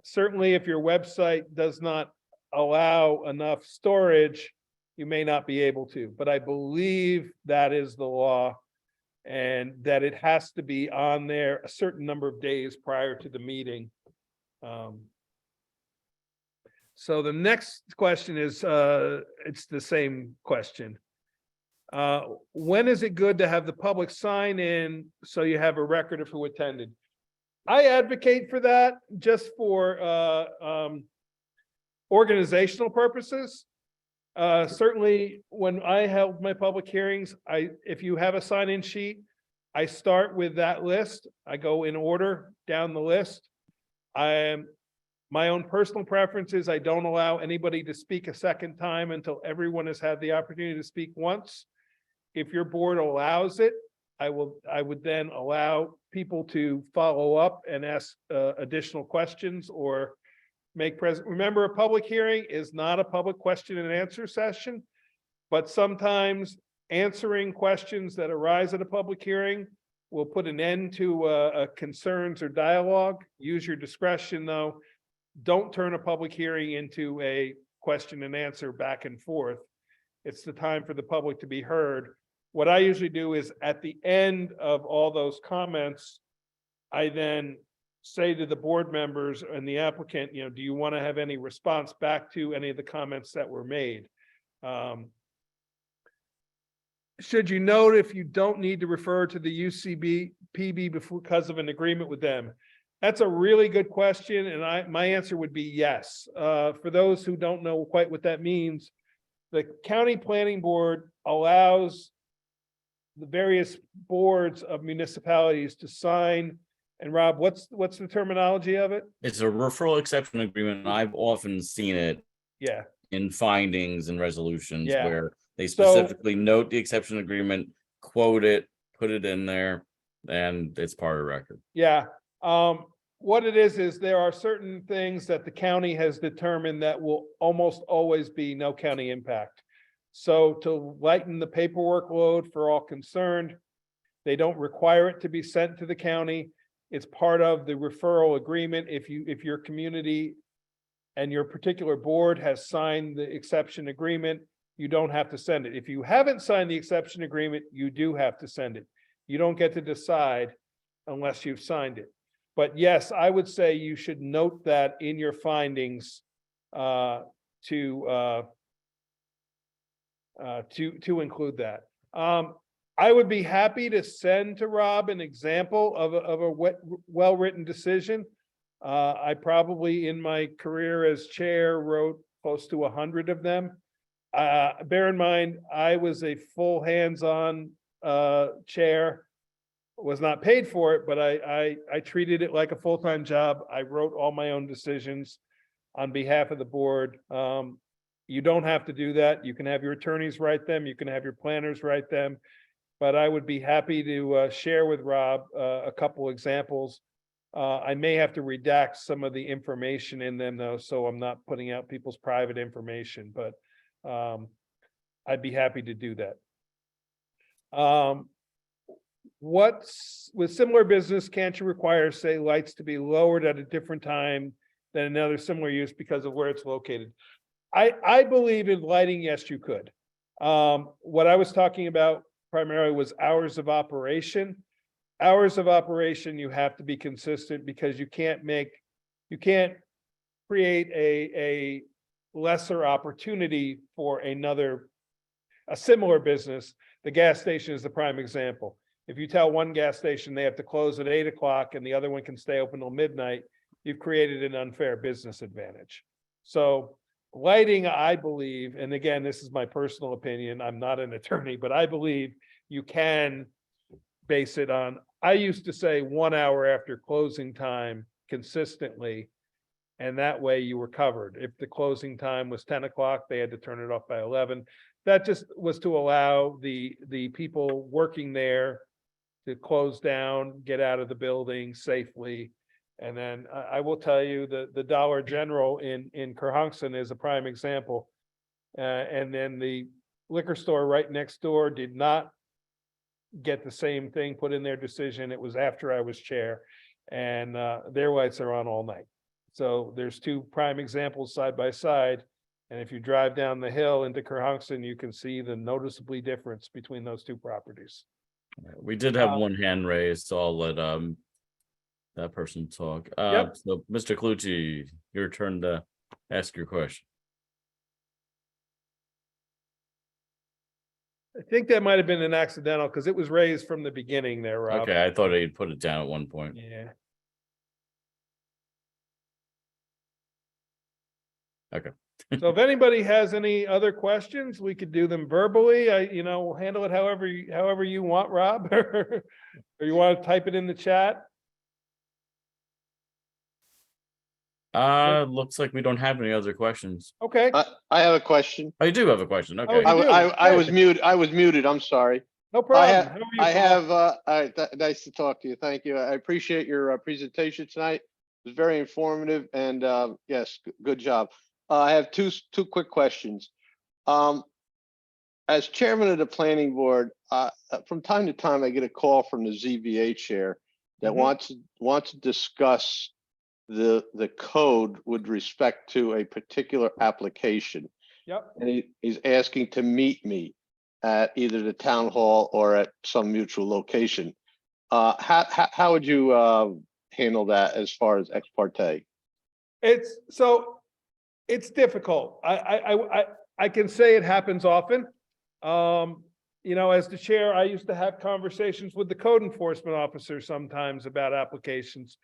certainly if your website does not allow enough storage, you may not be able to, but I believe that is the law and that it has to be on there a certain number of days prior to the meeting. So the next question is, it's the same question. When is it good to have the public sign in so you have a record of who attended? I advocate for that just for organizational purposes. Certainly when I held my public hearings, if you have a sign-in sheet, I start with that list. I go in order down the list. My own personal preference is I don't allow anybody to speak a second time until everyone has had the opportunity to speak once. If your board allows it, I would then allow people to follow up and ask additional questions or remember, a public hearing is not a public question and answer session, but sometimes answering questions that arise at a public hearing will put an end to concerns or dialogue. Use your discretion, though. Don't turn a public hearing into a question and answer back and forth. It's the time for the public to be heard. What I usually do is at the end of all those comments, I then say to the board members and the applicant, do you want to have any response back to any of the comments that were made? Should you note if you don't need to refer to the UCPB because of an agreement with them? That's a really good question, and my answer would be yes. For those who don't know quite what that means, the county planning board allows the various boards of municipalities to sign. And Rob, what's the terminology of it? It's a referral exception agreement, and I've often seen it Yeah, in findings and resolutions Yeah. where they So- specifically note the exception agreement, quote it, put it in there, and it's part of the record. yeah. What it is there are certain things that the county has determined that will almost always be no county impact. So to lighten the paperwork load for all concerned, they don't require it to be sent to the county. It's part of the referral agreement. If your community and your particular board has signed the exception agreement, you don't have to send it. If you haven't signed the exception agreement, you do have to send it. You don't get to decide unless you've signed it. But yes, I would say you should note that in your findings to include that. I would be happy to send to Rob an example of a well-written decision. I probably in my career as chair wrote close to 100 of them. Bear in mind, I was a full hands-on chair, was not paid for it, but I treated it like a full-time job. I wrote all my own decisions on behalf of the board. You don't have to do that. You can have your attorneys write them. You can have your planners write them. But I would be happy to share with Rob a couple examples. I may have to redact some of the information in them though, so I'm not putting out people's private information, but I'd be happy to do that. What's with similar business, can't you require, say, lights to be lowered at a different time than another similar use because of where it's located? I believe in lighting, yes, you could. What I was talking about primarily was hours of operation. Hours of operation, you have to be consistent because you can't create a lesser opportunity for a similar business. The gas station is the prime example. If you tell one gas station they have to close at 8 o'clock and the other one can stay open till midnight, you've created an unfair business advantage. So lighting, I believe, and again, this is my personal opinion, I'm not an attorney, but I believe you can base it on, I used to say 1 hour after closing time consistently, and that way you were covered. If the closing time was 10 o'clock, they had to turn it off by 11. That just was to allow the people working there to close down, get out of the building safely. And then I will tell you the Dollar General in Cohasset is a prime example. And then the liquor store right next door did not get the same thing put in their decision. It was after I was chair, and their lights are on all night. So there's two prime examples side by side. And if you drive down the hill into Cohasset, you can see the noticeably difference between those two properties. We did have one hand raised, so I'll let that person talk. Yep. So Mr. Clucci, your turn to ask your question. I think that might have been an accidental because it was raised from the beginning there, Rob. Okay, I thought he'd put it down at one point. Yeah. Okay. So if anybody has any other questions, we could do them verbally. We'll handle it however you want, Rob, or you want to type it in the chat. Looks like we don't have any other questions. Okay. I have a question. I do have a question. Okay. you do? I was Okay. muted. I was muted. I'm sorry. No problem. have- How are you, I Paul? have, nice to talk to you. Thank you. I appreciate your presentation tonight. It was very informative and, yes, good job. I have two quick questions. As chairman of the planning board, from time to time, I get a call from the ZBA chair that Mhm. wants to discuss the code with respect to a particular application. Yep. And he's asking to meet me at either the town hall or at some mutual location. How would you handle that as far as ex parte? It's difficult. I can say it happens often. As the chair, I used to have conversations with the code enforcement officer sometimes about applications.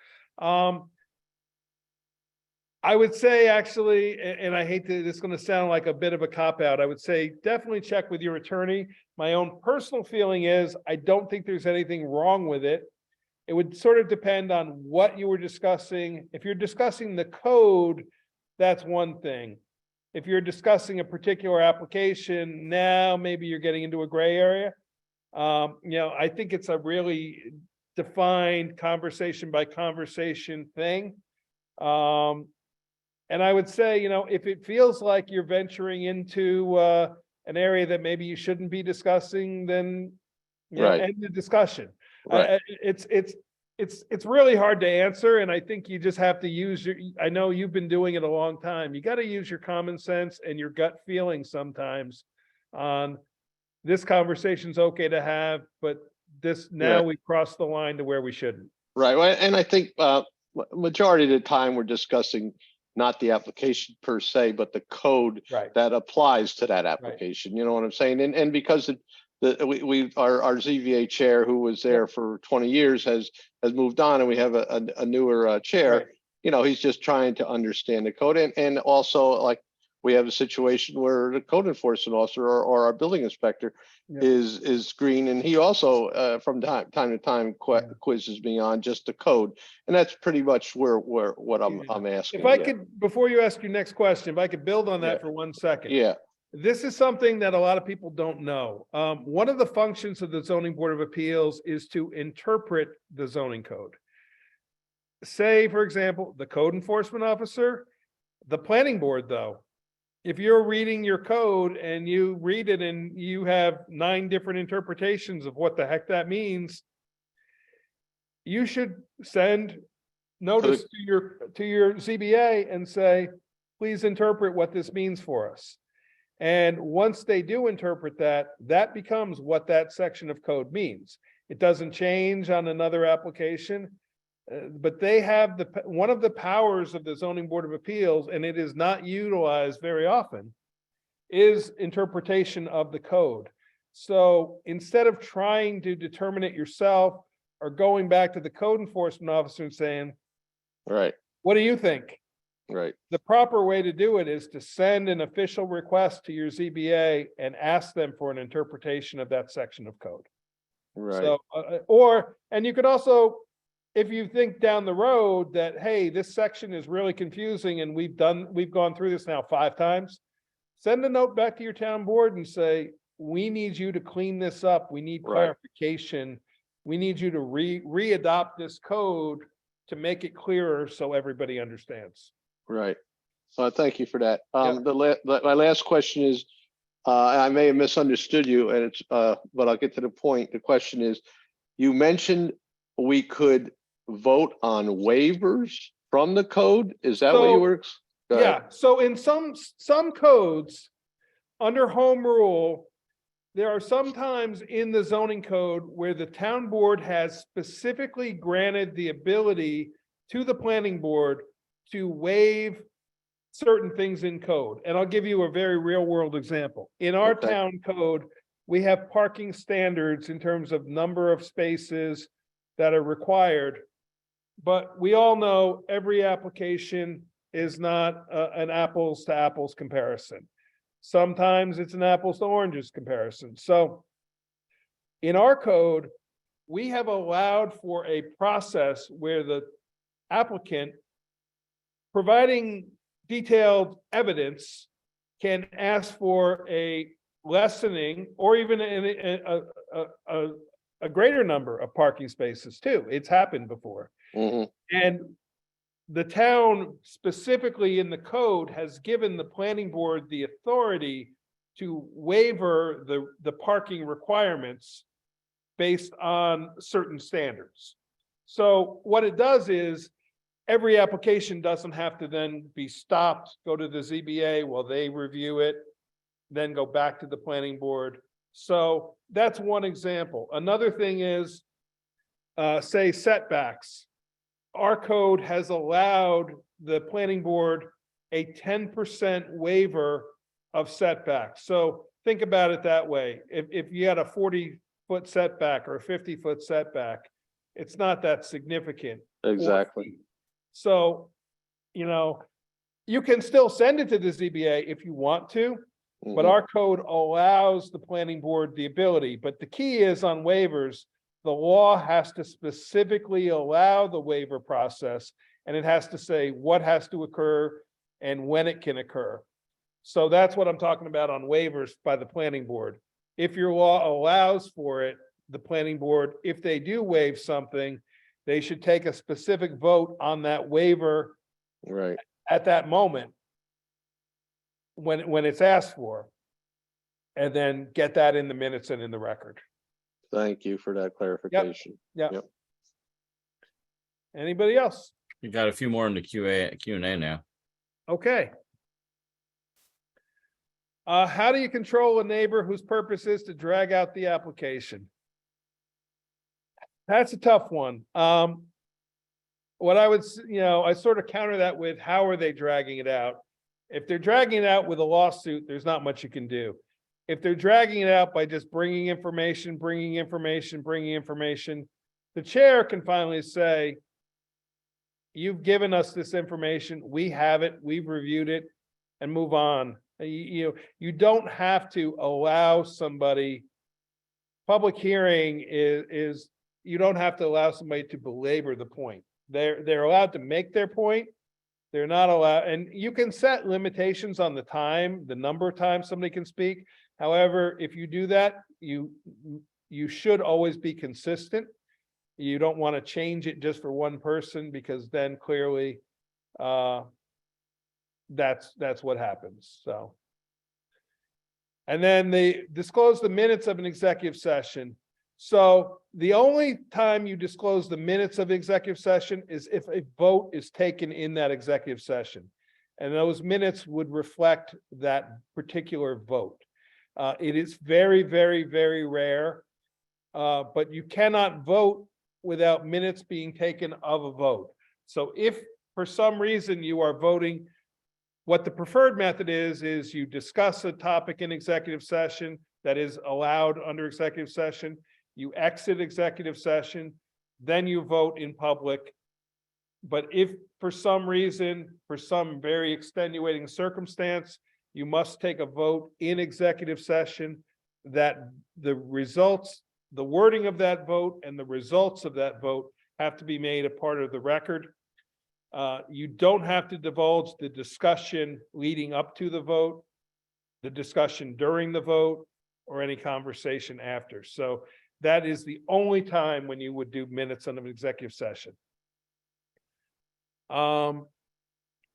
I would say actually, and I hate to, this is going to sound like a bit of a cop-out. I would say definitely check with your attorney. My own personal feeling is I don't think there's anything wrong with it. It would sort of depend on what you were discussing. If you're discussing the code, that's one thing. If you're discussing a particular application, now maybe you're getting into a gray area. I think it's a really defined conversation by conversation thing. And I would say, if it feels like you're venturing into an area that maybe you shouldn't be discussing, then Right. end the discussion. Right. It's really hard to answer, and I think you just have to use I know you've been doing it a long time. You got to use your common sense and your gut feeling sometimes on this conversation's okay to have, but now Right. we crossed the line to where we shouldn't. Right. Well, and I think majority of the time we're discussing not the application per se, but the code Right. that applies to that application. You know what I'm saying? And because our ZVA chair, who was there for 20 years, has moved on, and we have a newer chair. Right. He's just trying to understand the code, and also, like, we have a situation where the code enforcement officer or our building inspector Yeah. is green, and he also from time to time quizzes me on just the code, and that's pretty much what I'm asking. If I could, before you ask your next question, if I could build on that Yeah. for 1 second. Yeah. This is something that a lot of people don't know. One of the functions of the Zoning Board of Appeals is to interpret the zoning code. say, for example, the code enforcement officer, the planning board, though. If you're reading your code and you read it and you have 9 different interpretations of what the heck that means, you should send notice to your ZBA and say, please interpret what this means for us. And once they do interpret that, that becomes what that section of code means. It doesn't change on another application. But they have one of the powers of the zoning board of appeals, and it is not utilized very often, is interpretation of the code. So instead of trying to determine it yourself or going back to the code enforcement officer and saying, Right, what do you think? right, The proper way to do it is to send an official request to your ZBA and ask them for an interpretation of that section of code. right, So, and you could also, if you think down the road that, hey, this section is really confusing and we've gone through this now 5 times, send a note back to your town board and say, we need you to clean this up. We need Right. clarification. We need you to re-adopt this code to make it clearer so everybody understands. right. Thank you for that. Yeah. My last question is, and I may have misunderstood you, and it's, but I'll get to the point. The question is, you mentioned we could vote on waivers from the code? Is that what you So, were? Go ahead. Yeah, so in some codes, under home rule, there are sometimes in the zoning code where the town board has specifically granted the ability to the planning board to waive certain things in code. And I'll give you a very real world example. In our Okay. town code, we have parking standards in terms of number of spaces that are required. But we all know every application is not an apples to apples comparison. Sometimes it's an apples to oranges comparison. So in our code, we have allowed for a process where the applicant, providing detailed evidence, can ask for a lessening or even a greater number of parking spaces too. It's happened before. Mhm. And the town specifically in the code has given the planning board the authority to waiver the parking requirements based on certain standards. So what it does is every application doesn't have to then be stopped, go to the ZBA while they review it, then go back to the planning board. So that's one example. Another thing is, say setbacks. Our code has allowed the planning board a 10% waiver of setbacks. So think about it that way. If you had a 40-foot setback or a 50-foot setback, it's not that significant. Exactly. So, you can still send it to the ZBA if you want to, but Mhm. our code allows the planning board the ability. But the key is on waivers, the law has to specifically allow the waiver process, and it has to say what has to occur and when it can occur. So that's what I'm talking about on waivers by the planning board. If your law allows for it, the planning board, if they do waive something, they should take a specific vote on that waiver Right. at that moment when it's asked for, and then get that in the minutes and in the record. Thank you for that clarification. Anybody else? We got a few more in the Q&A now. Okay. How do you control a neighbor whose purpose is to drag out the application? That's a tough one. What I would, I sort of counter that with, how are they dragging it out? If they're dragging it out with a lawsuit, there's not much you can do. If they're dragging it out by just bringing information, the chair can finally say, you've given us this information, we have it, we've reviewed it, and move on. You don't have to allow somebody, public hearing is you don't have to allow somebody to belabor the point. They're allowed to make their point. They're not allowed, and you can set limitations on the time, the number of times somebody can speak. However, if you do that, you should always be consistent. You don't want to change it just for one person because then clearly that's what happens, so. And then they disclose the minutes of an executive session. So the only time you disclose the minutes of executive session is if a vote is taken in that executive session. And those minutes would reflect that particular vote. It is very, very, very rare. But you cannot vote without minutes being taken of a vote. So if for some reason you are voting, what the preferred method is you discuss a topic in executive session that is allowed under executive session, you exit executive session, then you vote in public. But if for some reason, for some very extenuating circumstance, you must take a vote in executive session, that the results, the wording of that vote and the results of that vote have to be made a part of the record. You don't have to divulge the discussion leading up to the vote, the discussion during the vote, or any conversation after. So that is the only time when you would do minutes on an executive session.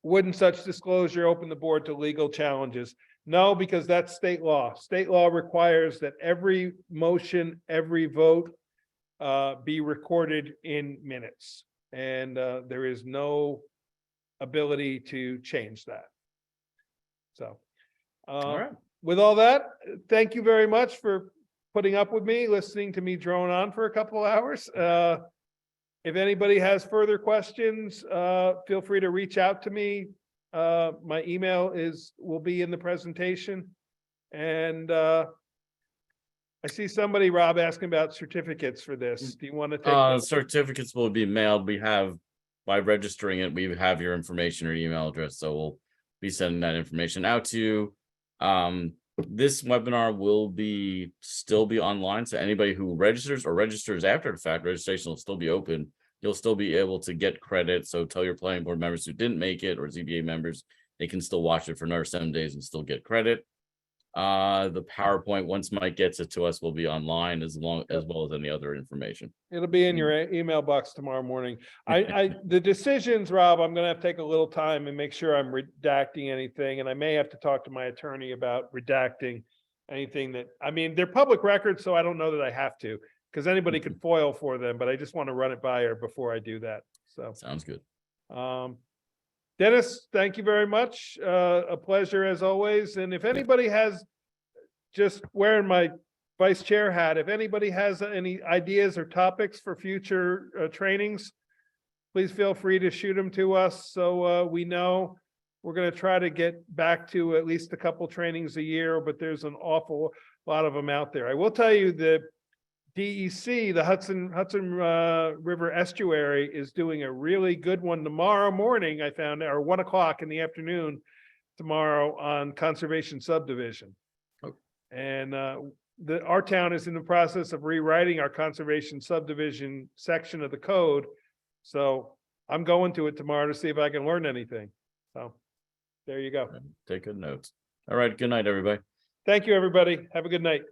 Wouldn't such disclosure open the board to legal challenges? No, because that's state law. State law requires that every motion, every vote be recorded in minutes. And there is no ability to change that. So, All right. with all that, thank you very much for putting up with me, listening to me drone on for a couple of hours. If anybody has further questions, feel free to reach out to me. My email will be in the presentation. And I see somebody, Rob, asking about certificates for this. Do you want to take? those? Certificates will be mailed. We have, by registering it, we have your information or email address, so we'll be sending that information out to you. This webinar will still be online, so anybody who registers or registers after the fact, registration will still be open. You'll still be able to get credit. So tell your planning board members who didn't make it, or ZBA members, they can still watch it for another 7 days and still get credit. The PowerPoint, once Mike gets it to us, will be online as well as any other information. It'll be in your email box tomorrow morning. The decisions, Rob, I'm gonna have to take a little time and make sure I'm redacting anything, and I may have to talk to my attorney about redacting anything that, I mean, they're public records, so I don't know that I have to, because anybody could FOIL for them, but I just want to run it by her before I do that. So, Sounds good. Dennis, thank you very much. A pleasure as always. And if anybody has, just wearing my vice chair hat, if anybody has any ideas or topics for future trainings, please feel free to shoot them to us. So we know we're going to try to get back to at least a couple trainings a year, but there's an awful lot of them out there. I will tell you the DEC, the Hudson River Estuary, is doing a really good one tomorrow morning. I found, or 1 o'clock in the afternoon tomorrow, on conservation subdivision. Oh. And our town is in the process of rewriting our conservation subdivision section of the code. So I'm going to it tomorrow to see if I can learn anything. So there you go. Take good notes. All right. Good night, everybody. Thank you, everybody. Have a good night.